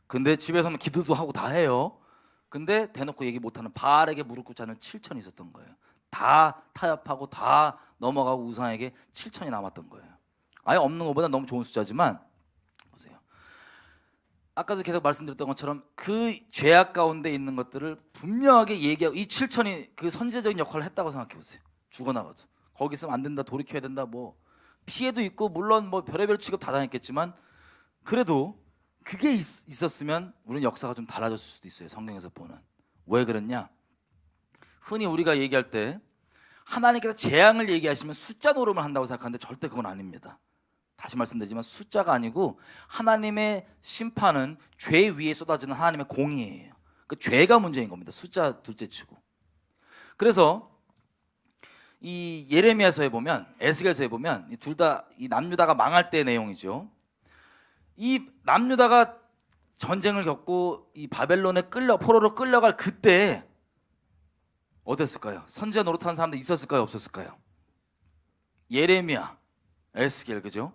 근데 집에서는 기도도 하고 다 해요. 근데 대놓고 얘기 못하는 바알에게 무릎 꿇지 않은 7천이 있었던 거예요. 다 타협하고 다 넘어가고 우상에게 7천이 남았던 거예요. 아예 없는 것보다 너무 좋은 숫자지만 보세요. 아까도 계속 말씀드렸던 것처럼 그 죄악 가운데 있는 것들을 분명하게 얘기하고, 이 7천이 그 선제적인 역할을 했다고 생각해 보세요. 죽어나가도 거기 있으면 안 된다, 돌이켜야 된다, 뭐 피해도 있고 물론 뭐 별의별 취급 다 당했겠지만 그래도 그게 있었으면 우리는 역사가 좀 달라졌을 수도 있어요. 성경에서 보는. 왜 그랬냐? 흔히 우리가 얘기할 때 하나님께서 재앙을 얘기하시면 숫자 노름을 한다고 생각하는데 절대 그건 아닙니다. 다시 말씀드리지만 숫자가 아니고 하나님의 심판은 죄 위에 쏟아지는 하나님의 공의예요. 그 죄가 문제인 겁니다. 숫자 둘째치고. 그래서 이 예레미야서에 보면, 에스겔서에 보면 둘 다 이 남유다가 망할 때의 내용이죠. 이 남유다가 전쟁을 겪고 이 바벨론에 포로로 끌려갈 그때 어땠을까요? 선지자 노릇하는 사람들 있었을까요, 없었을까요? 예레미야, 에스겔, 그죠?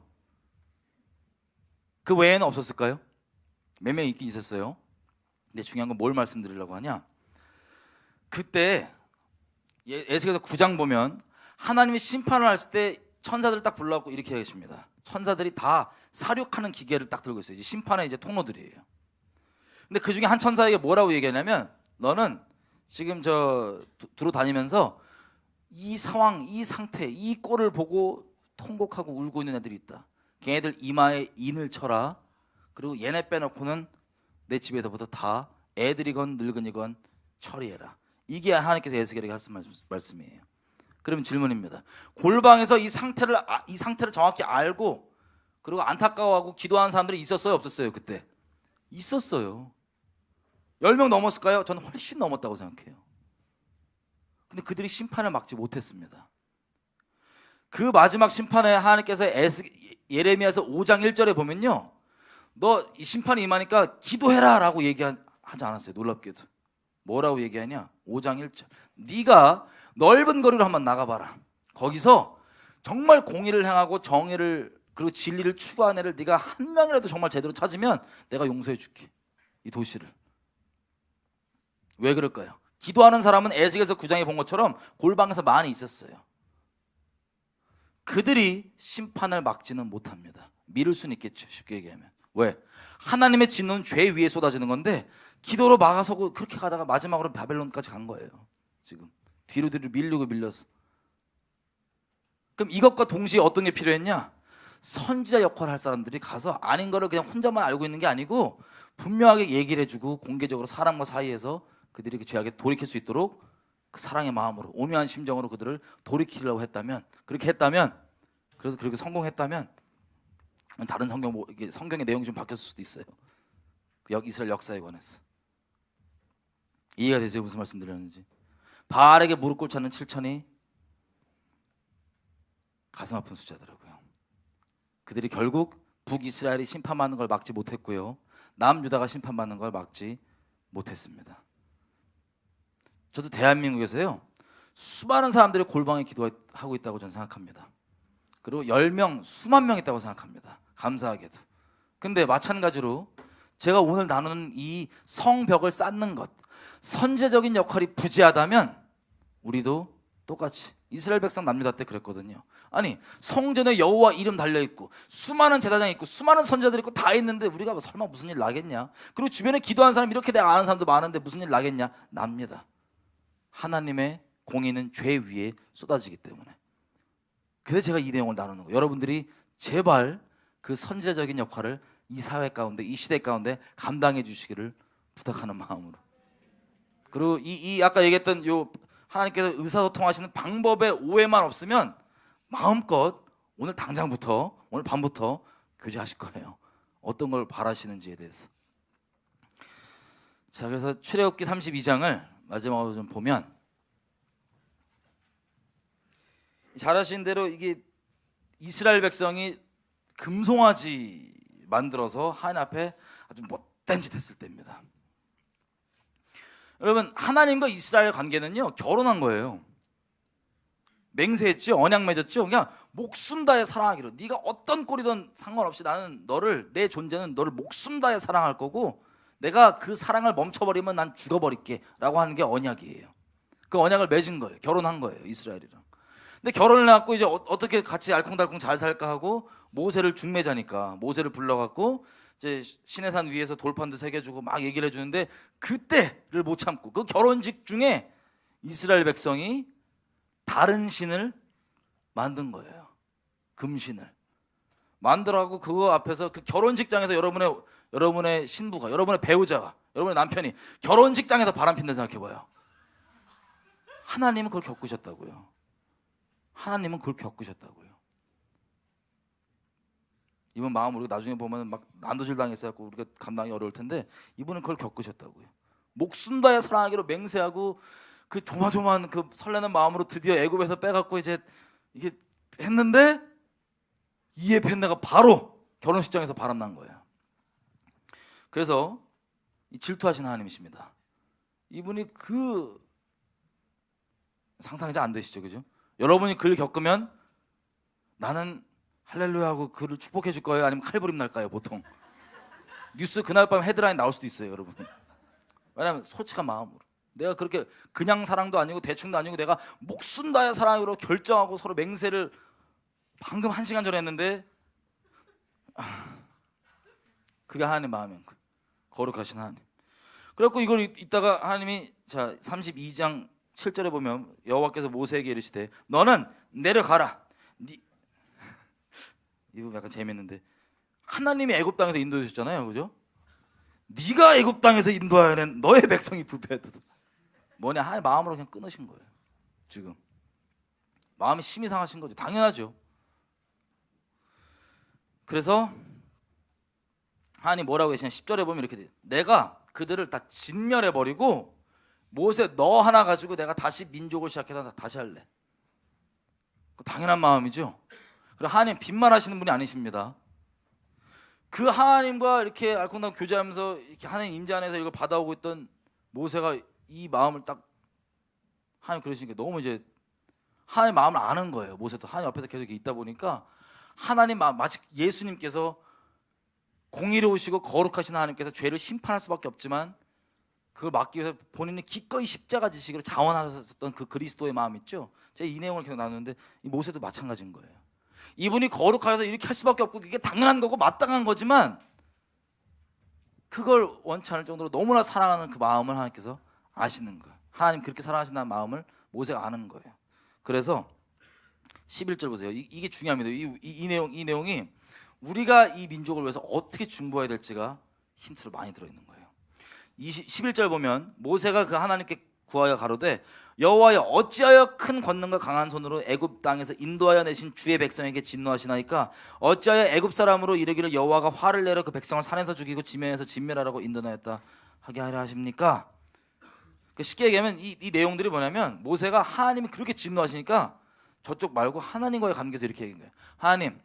그 외에는 없었을까요? 몇 명 있긴 있었어요. 근데 중요한 건 뭘 말씀드리려고 하냐, 그때 에스겔서 9장 보면 하나님이 심판을 하실 때 천사들을 딱 불러갖고 이렇게 하십니다. 천사들이 다 사륙하는 기계를 딱 들고 있어요. 이제 심판의 이제 통로들이에요. 근데 그 중에 한 천사에게 뭐라고 얘기하냐면, 너는 지금 두루 다니면서 이 상황, 이 상태, 이 꼴을 보고 통곡하고 울고 있는 애들이 있다. 걔네들 이마에 인을 쳐라. 그리고 얘네 빼놓고는 내 집에서부터 다 애들이건 늙은이건 처리해라. 이게 하나님께서 에스겔에게 하신 말씀이에요. 그러면 질문입니다. 골방에서 이 상태를 정확히 알고 그리고 안타까워하고 기도하는 사람들이 있었어요, 없었어요? 그때 있었어요. 10명 넘었을까요? 저는 훨씬 넘었다고 생각해요. 근데 그들이 심판을 막지 못했습니다. 그 마지막 심판에 하나님께서 예레미야서 5장 1절에 보면요, 너 이 심판이 임하니까 기도해라 라고 얘기하지 않았어요. 놀랍게도 뭐라고 얘기하냐, 5장 1절, 네가 넓은 거리로 한번 나가봐라. 거기서 정말 공의를 행하고 정의를 그리고 진리를 추구하는 애를 네가 한 명이라도 정말 제대로 찾으면 내가 용서해 줄게, 이 도시를. 왜 그럴까요? 기도하는 사람은 에스겔서 9장에 본 것처럼 골방에서 많이 있었어요. 그들이 심판을 막지는 못합니다. 미룰 수는 있겠죠, 쉽게 얘기하면. 왜? 하나님의 진노는 죄 위에 쏟아지는 건데 기도로 막아서고 그렇게 가다가 마지막으로 바벨론까지 간 거예요. 지금 뒤로 밀려서. 그럼 이것과 동시에 어떤 게 필요했냐? 선지자 역할을 할 사람들이 가서 아닌 거를 그냥 혼자만 알고 있는 게 아니고 분명하게 얘기를 해주고 공개적으로 사람과 사이에서 그들이 그 죄악에 돌이킬 수 있도록 그 사랑의 마음으로, 온유한 심정으로 그들을 돌이키려고 했다면, 그래서 그렇게 성공했다면, 다른 성경의 내용이 좀 바뀌었을 수도 있어요. 그 이스라엘 역사에 관해서. 이해가 되세요? 무슨 말씀 드렸는지. 바알에게 무릎 꿇지 않는 7천이 가슴 아픈 숫자더라고요. 그들이 결국 북이스라엘이 심판받는 걸 막지 못했고요, 남유다가 심판받는 걸 막지 못했습니다. 저도 대한민국에서요, 수많은 사람들이 골방에 기도하고 있다고 저는 생각합니다. 그리고 10명, 수만 명 있다고 생각합니다. 감사하게도. 근데 마찬가지로 제가 오늘 나누는 이 성벽을 쌓는 것, 선제적인 역할이 부재하다면 우리도 똑같이 이스라엘 백성 남유다 때 그랬거든요. 아니, 성전에 여호와 이름 달려있고 수많은 제사장이 있고 수많은 선지자들이 있고 다 있는데 우리가 설마 무슨 일 나겠냐? 그리고 주변에 기도하는 사람 이렇게 내가 아는 사람도 많은데 무슨 일 나겠냐? 납니다. 하나님의 공의는 죄 위에 쏟아지기 때문에. 그래서 제가 이 내용을 나누는 거예요. 여러분들이 제발 그 선지자적인 역할을 이 사회 가운데, 이 시대 가운데 감당해 주시기를 부탁하는 마음으로. 그리고 이 아까 얘기했던 요 하나님께서 의사소통하시는 방법에 오해만 없으면 마음껏 오늘 당장부터, 오늘 밤부터 교제하실 거예요. 어떤 걸 바라시는지에 대해서. 자, 그래서 출애굽기 32장을 마지막으로 좀 보면, 잘 아시는 대로 이게 이스라엘 백성이 금송아지 만들어서 하나님 앞에 아주 못된 짓 했을 때입니다. 여러분, 하나님과 이스라엘 관계는요, 결혼한 거예요. 맹세했죠, 언약 맺었죠. 그냥 목숨 다해 사랑하기로, 네가 어떤 꼴이든 상관없이 나는 내 존재는 너를 목숨 다해 사랑할 거고, 내가 그 사랑을 멈춰버리면 난 죽어버릴게 라고 하는 게 언약이에요. 그 언약을 맺은 거예요. 결혼한 거예요, 이스라엘이랑. 근데 결혼을 해갖고 이제 어떻게 같이 알콩달콩 잘 살까 하고 모세를 중매자니까 모세를 불러갖고 이제 시내산 위에서 돌판도 새겨주고 막 얘기를 해주는데, 그때를 못 참고 그 결혼식 중에 이스라엘 백성이 다른 신을 만든 거예요. 금신을 만들어갖고 그거 앞에서, 그 결혼식장에서 여러분의 신부가, 여러분의 배우자가, 여러분의 남편이 결혼식장에서 바람핀다 생각해봐요. 하나님은 그걸 겪으셨다고요. 하나님은 그걸 겪으셨다고요. 이번 마음 우리가 나중에 보면 막 난도질 당했어갖고 우리가 감당이 어려울 텐데, 이분은 그걸 겪으셨다고요. 목숨 다해 사랑하기로 맹세하고 그 조마조마한 그 설레는 마음으로 드디어 애굽에서 빼갖고 이제 이게 했는데, 이에 펜네가 바로 결혼식장에서 바람난 거예요. 그래서 이 질투하시는 하나님이십니다. 이분이 그 상상이 잘 안 되시죠, 그죠? 여러분이 그걸 겪으면 나는 할렐루야 하고 그를 축복해 줄 거예요? 아니면 칼부림 날까요? 보통 뉴스 그날 밤 헤드라인 나올 수도 있어요, 여러분. 왜냐하면 솔직한 마음으로 내가 그렇게 그냥 사랑도 아니고 대충도 아니고 내가 목숨 다해 사랑으로 결정하고 서로 맹세를 방금 1시간 전에 했는데 그게 하나님 마음인 거예요. 거룩하신 하나님. 그래갖고 이걸 이따가 하나님이 자 32장 7절에 보면 여호와께서 모세에게 이르시되 너는 내려가라. 이거 약간 재밌는데 하나님이 애굽 땅에서 인도해 주셨잖아요, 그죠? 네가 애굽 땅에서 인도하여 낸 너의 백성이 부패하도다. 뭐냐, 하나님 마음으로 그냥 끊으신 거예요. 지금 마음이 심히 상하신 거죠. 당연하죠. 그래서 하나님 뭐라고 하시냐, 10절에 보면 이렇게 돼요. 내가 그들을 다 진멸해 버리고 모세 너 하나 가지고 내가 다시 민족을 시작해서 다시 할래. 당연한 마음이죠. 그리고 하나님 빈말하시는 분이 아니십니다. 그 하나님과 이렇게 알콩달콩 교제하면서 이렇게 하나님 임재 안에서 이걸 받아오고 있던 모세가 이 마음을 딱 하나님 그러시니까 너무 이제 하나님 마음을 아는 거예요. 모세도 하나님 앞에서 계속 있다 보니까 하나님 마음, 마치 예수님께서 공의로우시고 거룩하신 하나님께서 죄를 심판할 수밖에 없지만 그걸 막기 위해서 본인이 기꺼이 십자가 지식으로 자원하셨던 그 그리스도의 마음 있죠. 제가 이 내용을 계속 나누는데 이 모세도 마찬가지인 거예요. 이분이 거룩하셔서 이렇게 할 수밖에 없고 이게 당연한 거고 마땅한 거지만 그걸 원치 않을 정도로 너무나 사랑하는 그 마음을 하나님께서 아시는 거예요. 하나님 그렇게 사랑하신다는 마음을 모세가 아는 거예요. 그래서 11절 보세요. 이게 중요합니다. 이 내용이 우리가 이 민족을 위해서 어떻게 중보해야 될지가 힌트로 많이 들어있는 거예요. 11절 보면 모세가 그 하나님께 구하여 가로되 여호와여 어찌하여 큰 권능과 강한 손으로 애굽 땅에서 인도하여 내신 주의 백성에게 진노하시나이까 어찌하여 애굽 사람으로 이르기를 여호와가 화를 내려 그 백성을 산에서 죽이고 지면에서 진멸하라고 인도하였다 하게 하려 하십니까? 쉽게 얘기하면 이 내용들이 뭐냐면 모세가 하나님이 그렇게 진노하시니까 저쪽 말고 하나님과의 관계에서 이렇게 얘기한 거예요. 하나님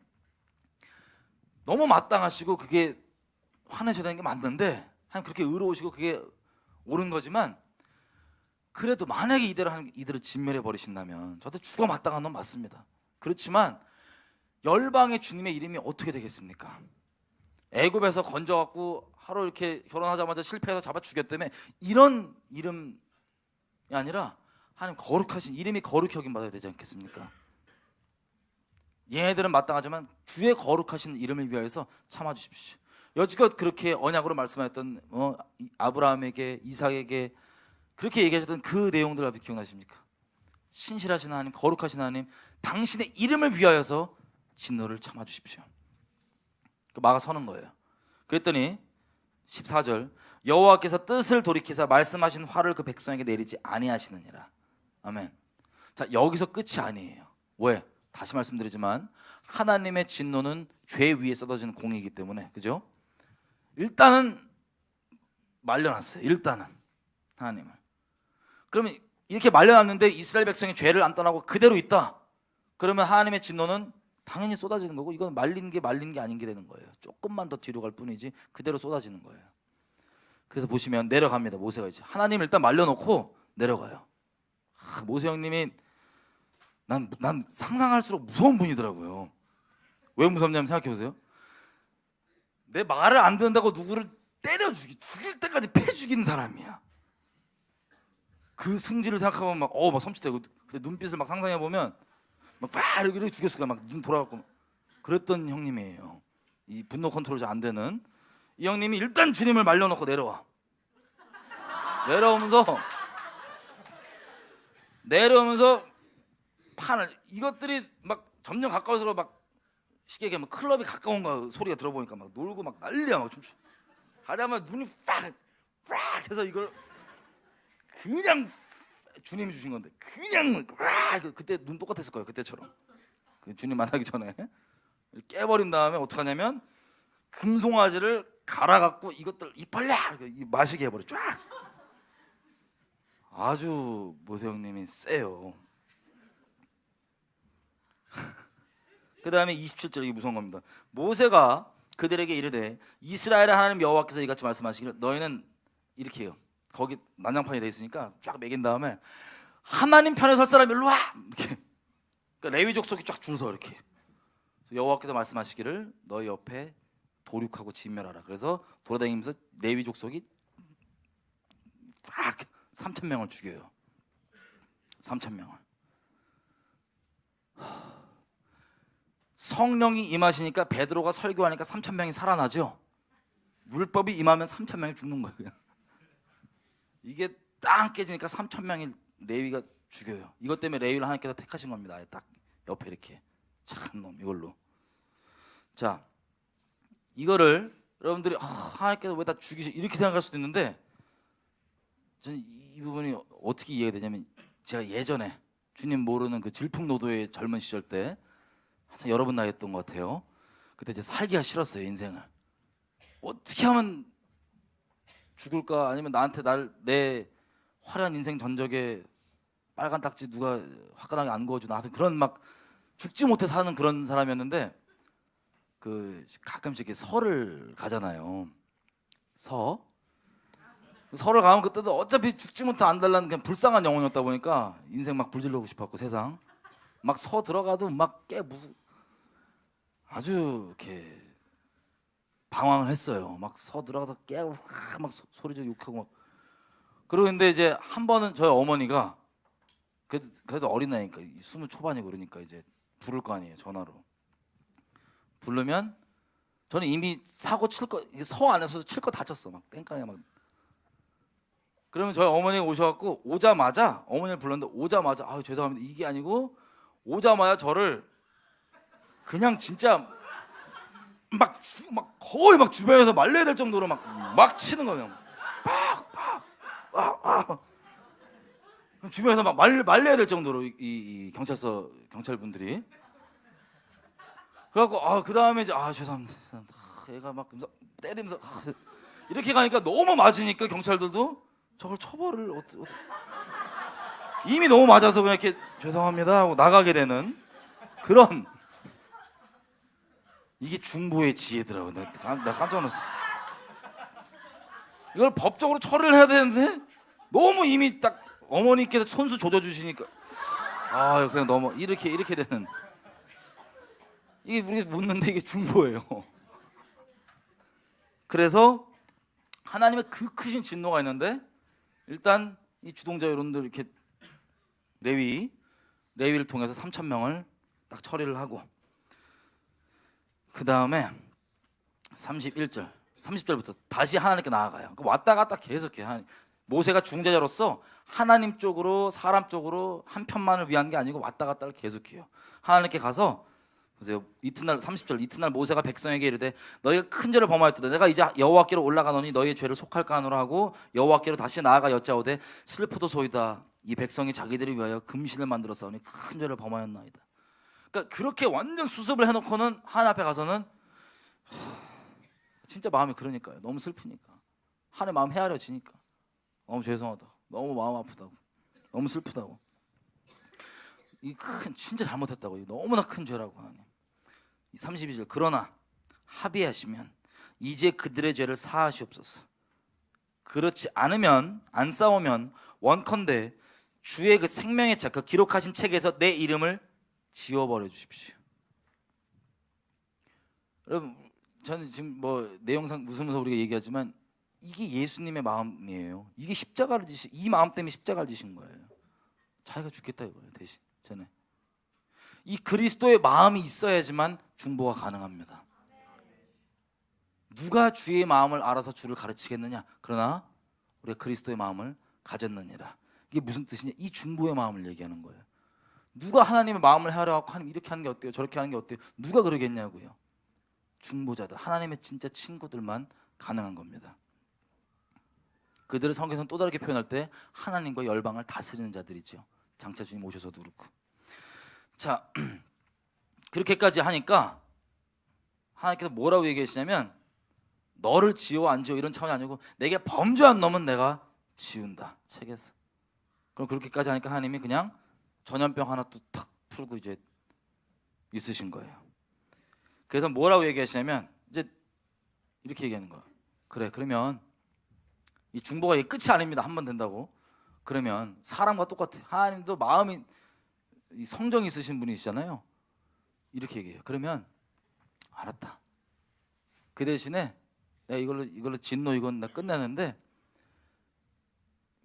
너무 마땅하시고 그게 화내셔야 되는 게 맞는데 하나님 그렇게 의로우시고 그게 옳은 거지만 그래도 만약에 이대로 진멸해 버리신다면 저도 죽어 마땅한 건 맞습니다. 그렇지만 열방의 주님의 이름이 어떻게 되겠습니까? 애굽에서 건져갖고 하루 이렇게 결혼하자마자 실패해서 잡아 죽였다며 이런 이름이 아니라 하나님 거룩하신 이름이 거룩히 여김 받아야 되지 않겠습니까? 얘네들은 마땅하지만 주의 거룩하신 이름을 위하여서 참아주십시오. 여지껏 그렇게 언약으로 말씀하셨던 아브라함에게 이삭에게 그렇게 얘기하셨던 그 내용들 앞에 기억나십니까? 신실하신 하나님, 거룩하신 하나님, 당신의 이름을 위하여서 진노를 참아주십시오. 마가 서는 거예요. 그랬더니 14절 여호와께서 뜻을 돌이키사 말씀하신 화를 그 백성에게 내리지 아니하시느니라. 아멘. 자, 여기서 끝이 아니에요. 왜? 다시 말씀드리지만 하나님의 진노는 죄 위에 쏟아지는 공이기 때문에, 그죠? 일단은 말려놨어요. 일단은 하나님을. 그러면 이렇게 말려놨는데 이스라엘 백성이 죄를 안 떠나고 그대로 있다. 그러면 하나님의 진노는 당연히 쏟아지는 거고 이건 말린 게 아닌 게 되는 거예요. 조금만 더 뒤로 갈 뿐이지 그대로 쏟아지는 거예요. 그래서 보시면 내려갑니다. 모세가 이제 하나님 일단 말려놓고 내려가요. 모세 형님이 난 상상할수록 무서운 분이더라고요. 왜 무섭냐면 생각해 보세요. 내 말을 안 듣는다고 누구를 때려 죽일 때까지 패 죽이는 사람이야. 그 승질을 생각하면 막 섬찟대고 근데 눈빛을 막 상상해 보면 막 이렇게 죽였을 거야. 막 눈 돌아가고 그랬던 형님이에요. 이 분노 컨트롤 잘 안 되는 이 형님이 일단 주님을 말려놓고 내려와. 내려오면서 판을 이것들이 막 점점 가까워서 막 쉽게 얘기하면 클럽이 가까운 거 소리가 들어보니까 막 놀고 막 난리야. 막 춤추 가자마자 눈이 빡 해서 이걸 그냥 주님이 주신 건데 그냥 그때 눈 똑같았을 거예요. 그때처럼 주님 만나기 전에 깨버린 다음에 어떡하냐면 금송아지를 갈아갖고 이것들 이빨 마시게 해버려. 쫙. 아주 모세 형님이 세요. 그 다음에 27절 이게 무서운 겁니다. 모세가 그들에게 이르되 이스라엘의 하나님 여호와께서 이같이 말씀하시기를 너희는 이렇게 해요. 거기 난장판이 돼 있으니까 쫙 매긴 다음에 하나님 편에 설 사람 일로 와. 이렇게. 그러니까 레위 족속이 쫙 줄서 이렇게 여호와께서 말씀하시기를 너희 옆에 도륙하고 진멸하라. 그래서 돌아다니면서 레위 족속이 딱 3천 명을 죽여요. 3천 명을. 성령이 임하시니까 베드로가 설교하니까 3천 명이 살아나죠. 율법이 임하면 3천 명이 죽는 거예요. 그냥. 이게 딱 깨지니까 3천 명이 레위가 죽여요. 이것 때문에 레위를 하나님께서 택하신 겁니다. 딱 옆에 이렇게 착한 놈 이걸로. 자, 이거를 여러분들이 하나님께서 왜 다 죽이시 이렇게 생각할 수도 있는데 저는 이 부분이 어떻게 이해가 되냐면 제가 예전에 주님 모르는 그 질풍노도의 젊은 시절 때 한참 여러 번 나이였던 것 같아요. 그때 이제 살기가 싫었어요. 인생을 어떻게 하면 죽을까, 아니면 나한테 내 화려한 인생 전적에 빨간 딱지 누가 화끈하게 안 그어주나, 하여튼 그런 막 죽지 못해 사는 그런 사람이었는데 그 가끔씩 이렇게 설을 가잖아요. 설을 가면 그때도 어차피 죽지 못해 안 달라는 그냥 불쌍한 영혼이었다 보니까 인생 막 불질러고 싶었고 세상 막 서 들어가도 막 무슨 아주 이렇게 방황을 했어요. 막 서 들어가서 깨고 막 소리 지르고 욕하고 막. 그러는데 이제 한 번은 저희 어머니가 그래도 어린 나이니까 20 초반이고 그러니까 이제 부를 거 아니에요. 전화로 부르면 저는 이미 사고 칠 거, 서 안에서도 칠 거 다쳤어. 막 땡깡에 막. 그러면 저희 어머니가 오셔갖고 오자마자 어머니를 불렀는데 오자마자 아 죄송합니다 이게 아니고 오자마자 저를 그냥 진짜 막 거의 막 주변에서 말려야 될 정도로 막 치는 거예요. 주변에서 막 말려야 될 정도로 이 경찰분들이. 그래갖고 그 다음에 이제 죄송합니다. 얘가 막 때리면서 이렇게 가니까 너무 맞으니까 경찰들도 저걸 처벌을 어떻게 이미 너무 맞아서 그냥 이렇게 죄송합니다 하고 나가게 되는 그런. 이게 중보의 지혜더라고. 나 깜짝 놀랐어. 이걸 법적으로 처리를 해야 되는데 너무 이미 딱 어머니께서 손수 조져주시니까 그냥 너무 이렇게 되는. 이게 우리 묻는데 이게 중보예요. 그래서 하나님의 그 크신 진노가 있는데 일단 이 주동자 여러분들 이렇게 레위를 통해서 3천 명을 딱 처리를 하고 그 다음에 30절부터 다시 하나님께 나아가요. 왔다 갔다 계속해. 모세가 중재자로서 하나님 쪽으로 사람 쪽으로 한 편만을 위한 게 아니고 왔다 갔다를 계속해요. 하나님께 가서 보세요. 이튿날 30절 이튿날 모세가 백성에게 이르되 너희가 큰 죄를 범하였도다. 내가 이제 여호와께로 올라가노니 너희의 죄를 속할까 하노라 하고 여호와께로 다시 나아가 여짜오되 슬프도소이다. 이 백성이 자기들을 위하여 금신을 만들어 싸우니 큰 죄를 범하였나이다. 그러니까 그렇게 완전 수습을 해놓고는 하나님 앞에 가서는 진짜 마음이 그러니까요. 너무 슬프니까 하나님 마음 헤아려지니까 너무 죄송하다고, 너무 마음 아프다고, 너무 슬프다고, 이 진짜 잘못했다고, 너무나 큰 죄라고 하나님. 32절 그러나 합의하시면 이제 그들의 죄를 사하시옵소서. 그렇지 않으면 안 싸우면 원컨대 주의 그 생명의 책 그 기록하신 책에서 내 이름을 지워버려 주십시오. 여러분 저는 지금 뭐 내용상 웃으면서 우리가 얘기하지만 이게 예수님의 마음이에요. 이게 십자가를 지신 이 마음 때문에 십자가를 지신 거예요. 자기가 죽겠다 이거예요. 대신 전에 이 그리스도의 마음이 있어야지만 중보가 가능합니다. 누가 주의 마음을 알아서 주를 가르치겠느냐? 그러나 우리가 그리스도의 마음을 가졌느니라. 이게 무슨 뜻이냐? 이 중보의 마음을 얘기하는 거예요. 누가 하나님의 마음을 헤아려갖고 하나님 이렇게 하는 게 어때요? 저렇게 하는 게 어때요? 누가 그러겠냐고요. 중보자들, 하나님의 진짜 친구들만 가능한 겁니다. 그들을 성경에서는 또 다르게 표현할 때 하나님과 열방을 다스리는 자들이죠. 장차 주님 오셔서도 그렇고. 자, 그렇게까지 하니까 하나님께서 뭐라고 얘기하시냐면 너를 지워 안 지워 이런 차원이 아니고 내게 범죄한 놈은 내가 지운다 책에서. 그럼 그렇게까지 하니까 하나님이 그냥 전염병 하나 또 탁 풀고 이제 있으신 거예요. 그래서 뭐라고 얘기하시냐면 이제 이렇게 얘기하는 거예요. 그래 그러면 이 중보가 이게 끝이 아닙니다. 한 번 된다고. 그러면 사람과 똑같아요. 하나님도 마음이 이 성정이 있으신 분이시잖아요. 이렇게 얘기해요. 그러면 알았다. 그 대신에 내가 이걸로 진노 이건 나 끝내는데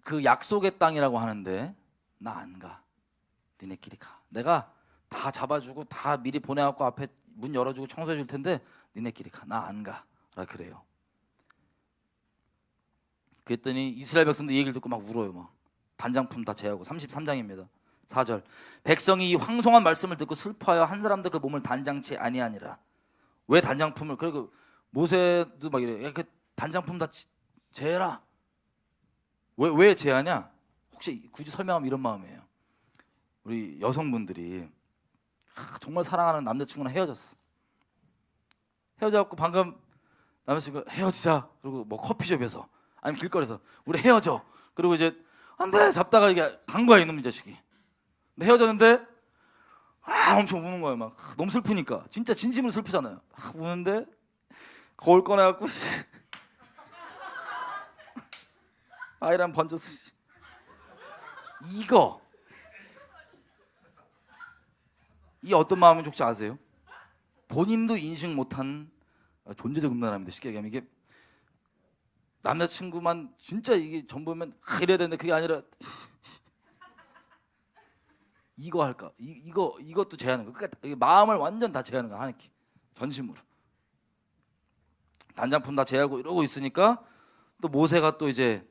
그 약속의 땅이라고 하는데 나 안 가. 니네끼리 가. 내가 다 잡아주고 다 미리 보내갖고 앞에 문 열어주고 청소해 줄 텐데 니네끼리 가. 나 안 가. 라 그래요. 그랬더니 이스라엘 백성도 이 얘기를 듣고 막 울어요. 막 단장품 다 제하고. 33장입니다 4절. 백성이 이 황송한 말씀을 듣고 슬퍼하여 한 사람도 그 몸을 단장치 아니하니라. 왜 단장품을, 그리고 모세도 막 이래. 야, 그 단장품 다 제해라. 왜 제하냐? 혹시 굳이 설명하면 이런 마음이에요. 우리 여성분들이 정말 사랑하는 남자친구랑 헤어졌어. 헤어져갖고 방금 남자친구가 헤어지자 그리고 뭐 커피숍에서 아니면 길거리에서 우리 헤어져. 그리고 이제 안돼 잡다가 이게 간 거야 이놈 이 자식이. 근데 헤어졌는데 엄청 우는 거예요. 막 너무 슬프니까. 진짜 진심으로 슬프잖아요. 우는데 거울 꺼내갖고 아이랑 번졌어. 이 어떤 마음인지 혹시 아세요? 본인도 인식 못한 존재적 음란함인데, 쉽게 얘기하면 이게 남자친구만 진짜 이게 전부면 이래야 되는데 그게 아니라 이거 할까? 이것도 제하는 거. 그러니까 마음을 완전 다 제하는 거 하나님 전심으로. 단장품 다 제하고 이러고 있으니까 또 모세가 또 이제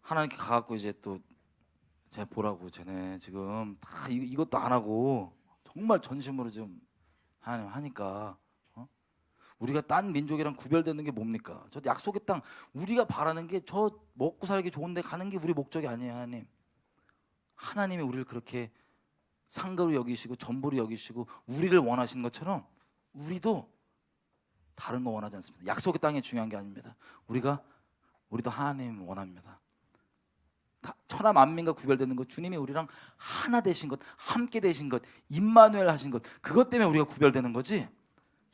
하나님께 가갖고 이제 또 쟤 보라고 쟤네 지금 다 이것도 안 하고 정말 전심으로 좀 하나님 하니까 우리가 딴 민족이랑 구별되는 게 뭡니까? 저 약속의 땅 우리가 바라는 게 저 먹고 살기 좋은데 가는 게 우리 목적이 아니에요. 하나님. 하나님이 우리를 그렇게 상급으로 여기시고 전부로 여기시고 우리를 원하시는 것처럼 우리도 다른 거 원하지 않습니다. 약속의 땅이 중요한 게 아닙니다. 우리도 하나님 원합니다. 천하 만민과 구별되는 것, 주님이 우리랑 하나 되신 것, 함께 되신 것, 임마누엘 하신 것, 그것 때문에 우리가 구별되는 거지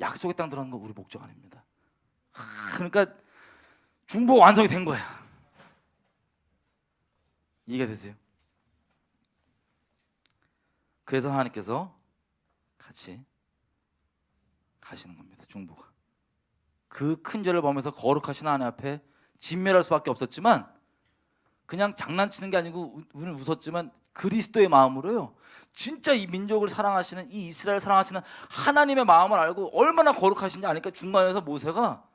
약속의 땅 들어가는 거 우리 목적 아닙니다. 그러니까 중보 완성이 된 거야. 이해가 되세요? 그래서 하나님께서 같이 가시는 겁니다. 중보가 그 큰 죄를 범해서 거룩하신 하나님 앞에 진멸할 수밖에 없었지만 그냥 장난치는 게 아니고 우리는 웃었지만 그리스도의 마음으로요 진짜 이 민족을 사랑하시는, 이 이스라엘 사랑하시는 하나님의 마음을 알고 얼마나 거룩하신지 아니까 중간에서 모세가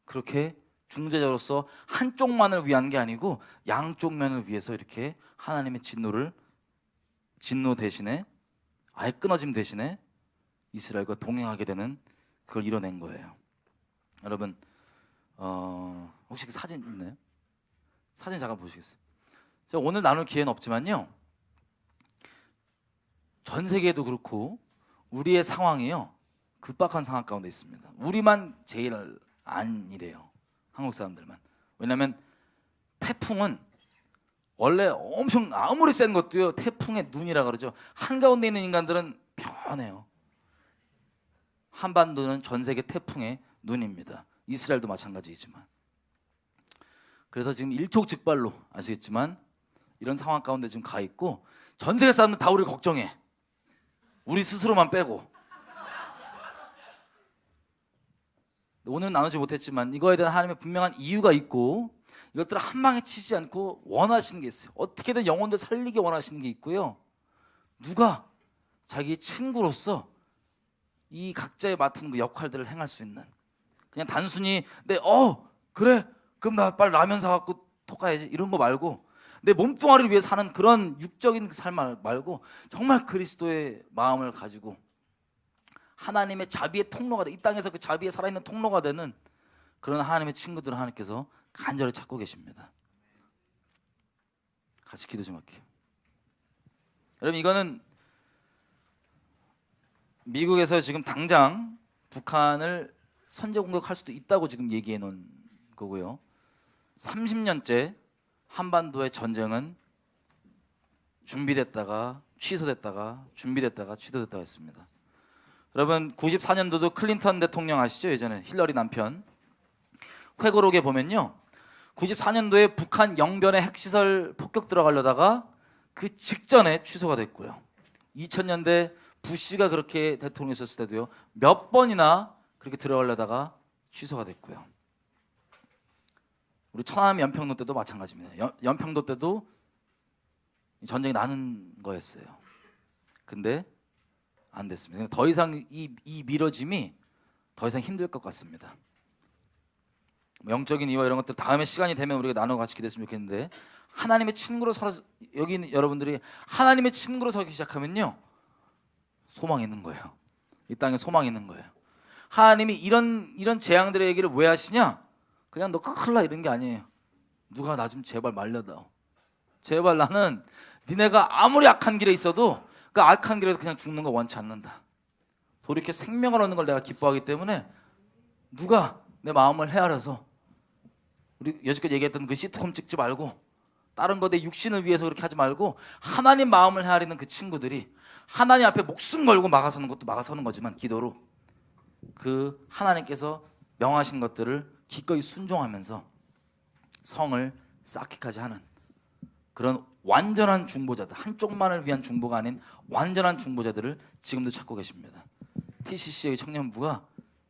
그렇게 중재자로서 한쪽만을 위한 게 아니고 양쪽 면을 위해서 이렇게 하나님의 진노 대신에 아예 끊어짐 대신에 이스라엘과 동행하게 되는 그걸 이뤄낸 거예요. 여러분 혹시 그 사진 있나요? 사진 잠깐 보시겠어요? 제가 오늘 나눌 기회는 없지만요 전 세계도 그렇고 우리의 상황이요 급박한 상황 가운데 있습니다. 우리만 제일 아니래요. 한국 사람들만. 왜냐하면 태풍은 원래 엄청 아무리 센 것도요 태풍의 눈이라 그러죠. 한가운데 있는 인간들은 편해요. 한반도는 전 세계 태풍의 눈입니다. 이스라엘도 마찬가지이지만. 그래서 지금 일촉즉발로 아시겠지만 이런 상황 가운데 지금 가 있고 전 세계 사람들 다 우리를 걱정해. 우리 스스로만 빼고. 오늘은 나누지 못했지만 이거에 대한 하나님의 분명한 이유가 있고 이것들을 한 방에 치지 않고 원하시는 게 있어요. 어떻게든 영혼들 살리기 원하시는 게 있고요. 누가 자기 친구로서 이 각자의 맡은 그 역할들을 행할 수 있는, 그냥 단순히 그래 그럼 나 빨리 라면 사갖고 톡 가야지 이런 거 말고 내 몸뚱아리를 위해 사는 그런 육적인 삶 말고 정말 그리스도의 마음을 가지고 하나님의 자비의 통로가 돼, 이 땅에서 그 자비에 살아있는 통로가 되는 그런 하나님의 친구들을 하나님께서 간절히 찾고 계십니다. 같이 기도 좀 할게요. 여러분 이거는 미국에서 지금 당장 북한을 선제 공격할 수도 있다고 지금 얘기해 놓은 거고요. 30년째 한반도의 전쟁은 준비됐다가 취소됐다가 준비됐다가 취소됐다가 했습니다. 여러분 94년도도 클린턴 대통령 아시죠? 예전에 힐러리 남편 회고록에 보면요 94년도에 북한 영변에 핵시설 폭격 들어가려다가 그 직전에 취소가 됐고요. 2000년대 부시가 그렇게 대통령이었을 때도요 몇 번이나 그렇게 들어가려다가 취소가 됐고요. 우리 천안함 연평도 때도 마찬가지입니다. 연평도 때도 전쟁이 나는 거였어요. 근데 안 됐습니다. 더 이상 이 미뤄짐이 더 이상 힘들 것 같습니다. 영적인 이유와 이런 것들 다음에 시간이 되면 우리가 나눠 같이 기도했으면 좋겠는데, 하나님의 친구로 여기 있는 여러분들이 하나님의 친구로 서기 시작하면요 소망이 있는 거예요. 이 땅에 소망이 있는 거예요. 하나님이 이런 재앙들의 얘기를 왜 하시냐? 그냥 너 큰일 나 이런 게 아니에요. 누가 나 좀 제발 말려다오. 제발 나는 니네가 아무리 악한 길에 있어도 그 악한 길에서 그냥 죽는 거 원치 않는다. 돌이켜 생명을 얻는 걸 내가 기뻐하기 때문에 누가 내 마음을 헤아려서, 우리 여지껏 얘기했던 그 시트콤 찍지 말고 다른 거 내 육신을 위해서 그렇게 하지 말고 하나님 마음을 헤아리는 그 친구들이 하나님 앞에 목숨 걸고 막아서는 것도 막아서는 거지만 기도로 그 하나님께서 명하신 것들을 기꺼이 순종하면서 성을 쌓기까지 하는 그런 완전한 중보자들, 한쪽만을 위한 중보가 아닌 완전한 중보자들을 지금도 찾고 계십니다. TCC의 청년부가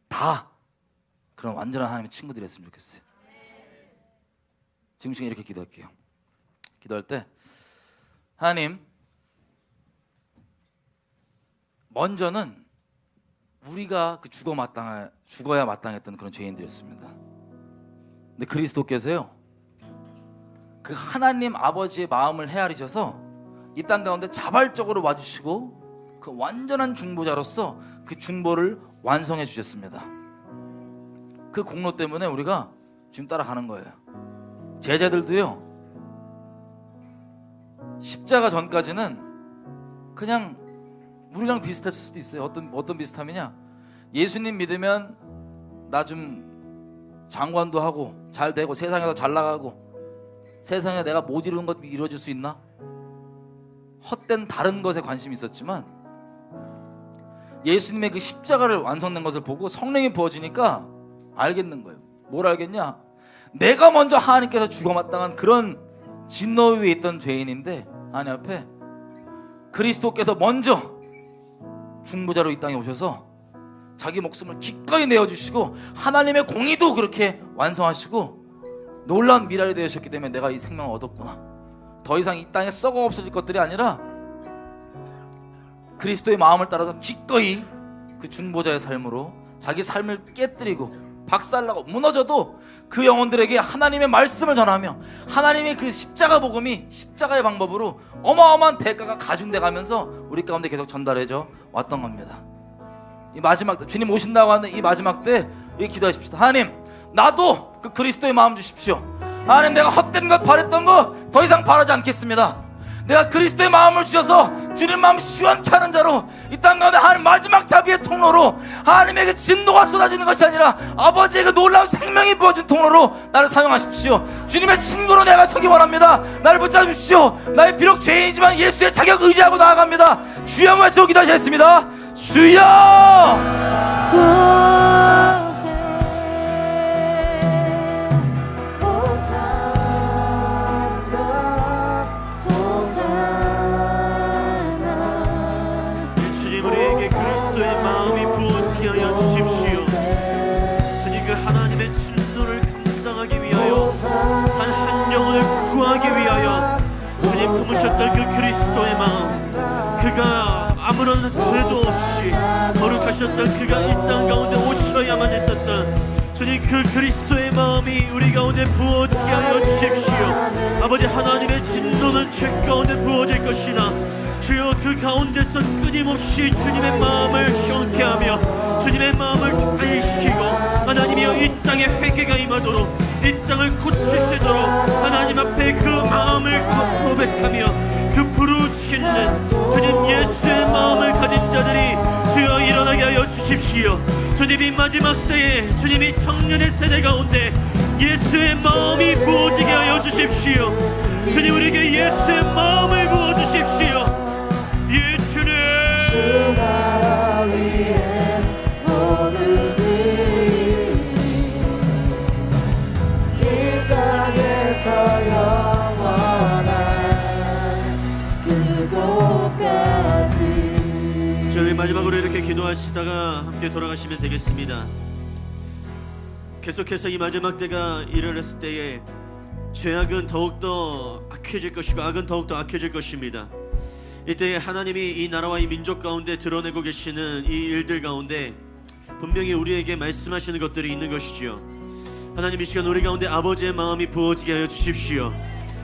다 그런 완전한 하나님의 친구들이었으면 좋겠어요. 지금 이렇게 기도할게요. 기도할 때 하나님, 먼저는 우리가 그 죽어야 마땅했던 그런 죄인들이었습니다. 근데 그리스도께서요 그 하나님 아버지의 마음을 헤아리셔서 이 땅 가운데 자발적으로 와주시고 그 완전한 중보자로서 그 중보를 완성해 주셨습니다. 그 공로 때문에 우리가 지금 따라가는 거예요. 제자들도요 십자가 전까지는 그냥 우리랑 비슷했을 수도 있어요. 어떤 비슷함이냐? 예수님 믿으면 나 좀 장관도 하고 잘 되고 세상에서 잘 나가고 세상에 내가 못 이루는 것 이루어질 수 있나? 헛된 다른 것에 관심이 있었지만 예수님의 그 십자가를 완성된 것을 보고 성령이 부어지니까 알겠는 거예요. 뭘 알겠냐? 내가 먼저 하나님께서 죽어마땅한 그런 진노 위에 있던 죄인인데 하나님 앞에 그리스도께서 먼저 중보자로 이 땅에 오셔서 자기 목숨을 기꺼이 내어주시고 하나님의 공의도 그렇게 완성하시고 놀라운 미랄이 되셨기 때문에 내가 이 생명을 얻었구나. 더 이상 이 땅에 썩어 없어질 것들이 아니라 그리스도의 마음을 따라서 기꺼이 그 중보자의 삶으로 자기 삶을 깨뜨리고 박살나고 무너져도 그 영혼들에게 하나님의 말씀을 전하며 하나님의 그 십자가 복음이 십자가의 방법으로 어마어마한 대가가 가중돼 가면서 우리 가운데 계속 전달해져 왔던 겁니다. 이 마지막 때 주님 오신다고 하는 이 마지막 때 이렇게 기도하십시다. 하나님, 나도 그 그리스도의 마음 주십시오. 하나님, 내가 헛된 것 바랬던 거 더 이상 바라지 않겠습니다. 내가 그리스도의 마음을 주셔서 주님 마음 시원케 하는 자로 이 땅 가운데 하나님 마지막 자비의 통로로 하나님의 그 진노가 쏟아지는 것이 아니라 아버지의 그 놀라운 생명이 부어진 통로로 나를 사용하십시오. 주님의 친구로 내가 서기 원합니다. 나를 붙잡으십시오. 나의 비록 죄인이지만 예수의 자격 의지하고 나아갑니다. 주여 말씀 기도하시겠습니다. 주여!
품으셨던 그 그리스도의 마음, 그가 아무런 죄도 없이 거룩하셨던 그가 이 땅 가운데 오셔야만 했었던 주님 그 그리스도의 마음이 우리 가운데 부어지게 하여 주십시오. 아버지, 하나님의 진노는 죄 가운데 부어질 것이나 주여 그 가운데서 끊임없이 주님의 마음을 시원케 하며 주님의 마음을 안식시키고 하나님이여 이 땅에 회개가 임하도록 이 땅을 고치시도록 하나님 앞에 그 마음을 고백하며 그 부르짖는 주님 예수의 마음을 가진 자들이 주여 일어나게 하여 주십시오. 주님이 마지막 때에 주님이 청년의 세대 가운데 예수의 마음이 부어지게 하여 주십시오. 주님 우리에게 예수의 마음을 부어주십시오. 예 주님, 주 나라 위에 모두들이 이 땅에서 영원한 그곳까지 마지막으로 이렇게 기도하시다가 함께 돌아가시면 되겠습니다. 계속해서 이 마지막 때가 이르렀을 때에 죄악은 더욱더 악해질 것이고 악은 더욱더 악해질 것입니다. 이때 하나님이 이 나라와 이 민족 가운데 드러내고 계시는 이 일들 가운데 분명히 우리에게 말씀하시는 것들이 있는 것이지요. 하나님, 이 시간 우리 가운데 아버지의 마음이 부어지게 하여 주십시오.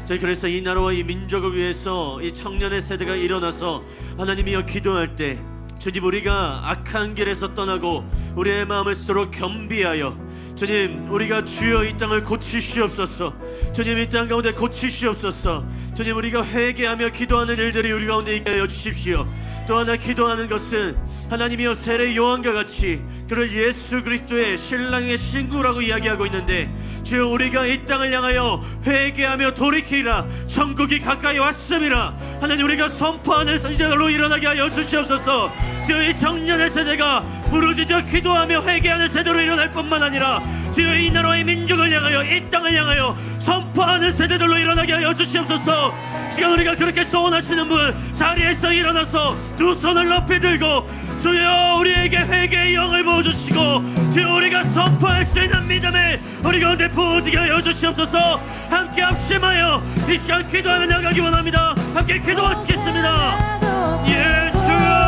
저희 그래서 이 나라와 이 민족을 위해서 이 청년의 세대가 일어나서 하나님이여 기도할 때 주님, 우리가 악한 길에서 떠나고 우리의 마음을 서로 겸비하여 주님, 우리가 주여 이 땅을 고치시옵소서. 주님, 이 땅 가운데 고치시옵소서. 주님, 우리가 회개하며 기도하는 일들이 우리 가운데 있게 하여 주십시오. 또 하나 기도하는 것은 하나님이여 세례 요한과 같이 그를 예수 그리스도의 신랑의 신구라고 이야기하고 있는데, 주여 우리가 이 땅을 향하여 회개하며 돌이키라. 천국이 가까이 왔음이라. 하나님, 우리가 선포하는 선지자로 일어나게 하여 주시옵소서. 주여 이 청년의 세대가 부르짖어 기도하며 회개하는 세대로 일어날 뿐만 아니라 주여 이 나라의 민족을 향하여 이 땅을 향하여 선포하는 세대들로 일어나게 하여 주시옵소서. 시간 우리가 그렇게 소원하시는 분 자리에서 일어나서 두 손을 높이 들고 주여 우리에게 회개의 영을 부어주시고 주여 우리가 선포할 수 있는 믿음을 우리 가운데 부어지게 하여 주시옵소서. 함께 합심하여 이 시간 기도하며 나가기 원합니다. 함께 기도하시겠습니다. 예 주여,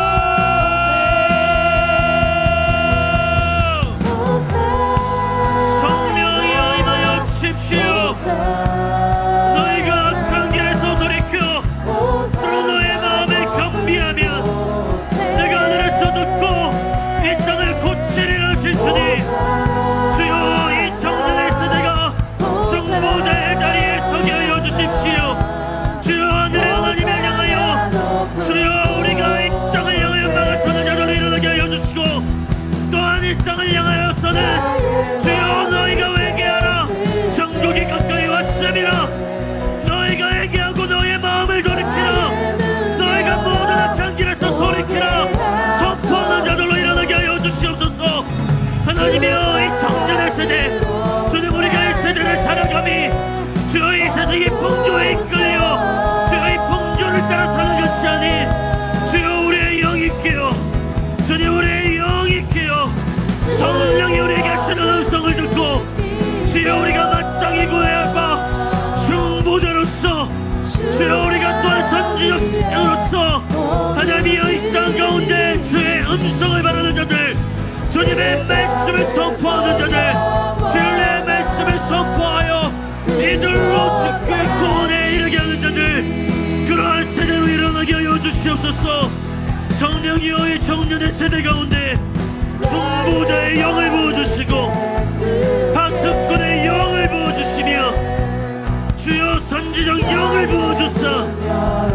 너희가 악한 길에서 돌이켜 서로 너의 마음을 겸비하며 내가 하늘에서 듣고 이 땅을 고치리라 하신 주님, 주여 이 청년의 세대가 중보자의 자리에 서게 하여 주십시오. 주여 하늘의 하나님을 향하여 주여 우리가 이 땅을 향하여 막아서는 자들로 일어나게 하여 주시고 또한 이 땅을 향하여서는 주여 너희가 회개하라. 천국이 가까이 왔음이라. 너희가 회개하고 너의 마음을 돌이키라. 너희가 모든 악한 길에서 돌이키라. 선포하는 자들로 일어나게 하여 주시옵소서. 하나님이여 이 청년의 세대 주님, 우리가 이 세대를 살아감이 주여 이 세상의 풍조에 이끌려 주여 이 풍조를 따라 사는 것이 아닌 주여 우리의 영이 있게요. 주님, 우리의 영이 있게요. 성령이 우리에게 하시는 음성을 듣고 주여 우리가 마땅히 구해야 할 바 중보자로서 주여 우리가 또한 선지자로서 하나님이여 이 땅 가운데 주의 음성을 바라는 자들, 주님의 말씀을 선포하는 자들, 주의 말씀을 선포하여 이들로 주께 구원에 이르게 하는 자들, 그러한 세대로 일어나게 하여 주시옵소서. 성령이여 이 청년의 세대 가운데 중보자의 영을 부어주시고 하스꾼의 영을 부어주시며 주여 선지적 영을 부어주사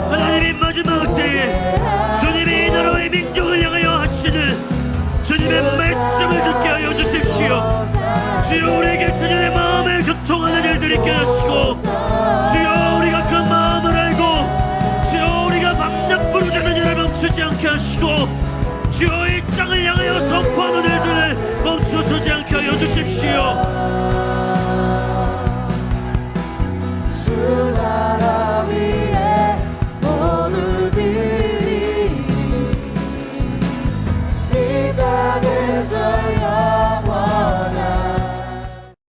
하나님이 마지막 때에 주님이 이 나라의 민족을 향하여 하시는 주님의 말씀을 듣게 하여 주십시오. 주여 우리에게 주님의 마음을 교통하는 일들이 있게 하시고 주여 우리가 그 마음을 알고 주여 우리가 밤낮 부르짖는 일을 멈추지 않게 하시고 주여 이 땅을 향하여 선포하는 일들을 멈춰서지 않게 하여 주십시오.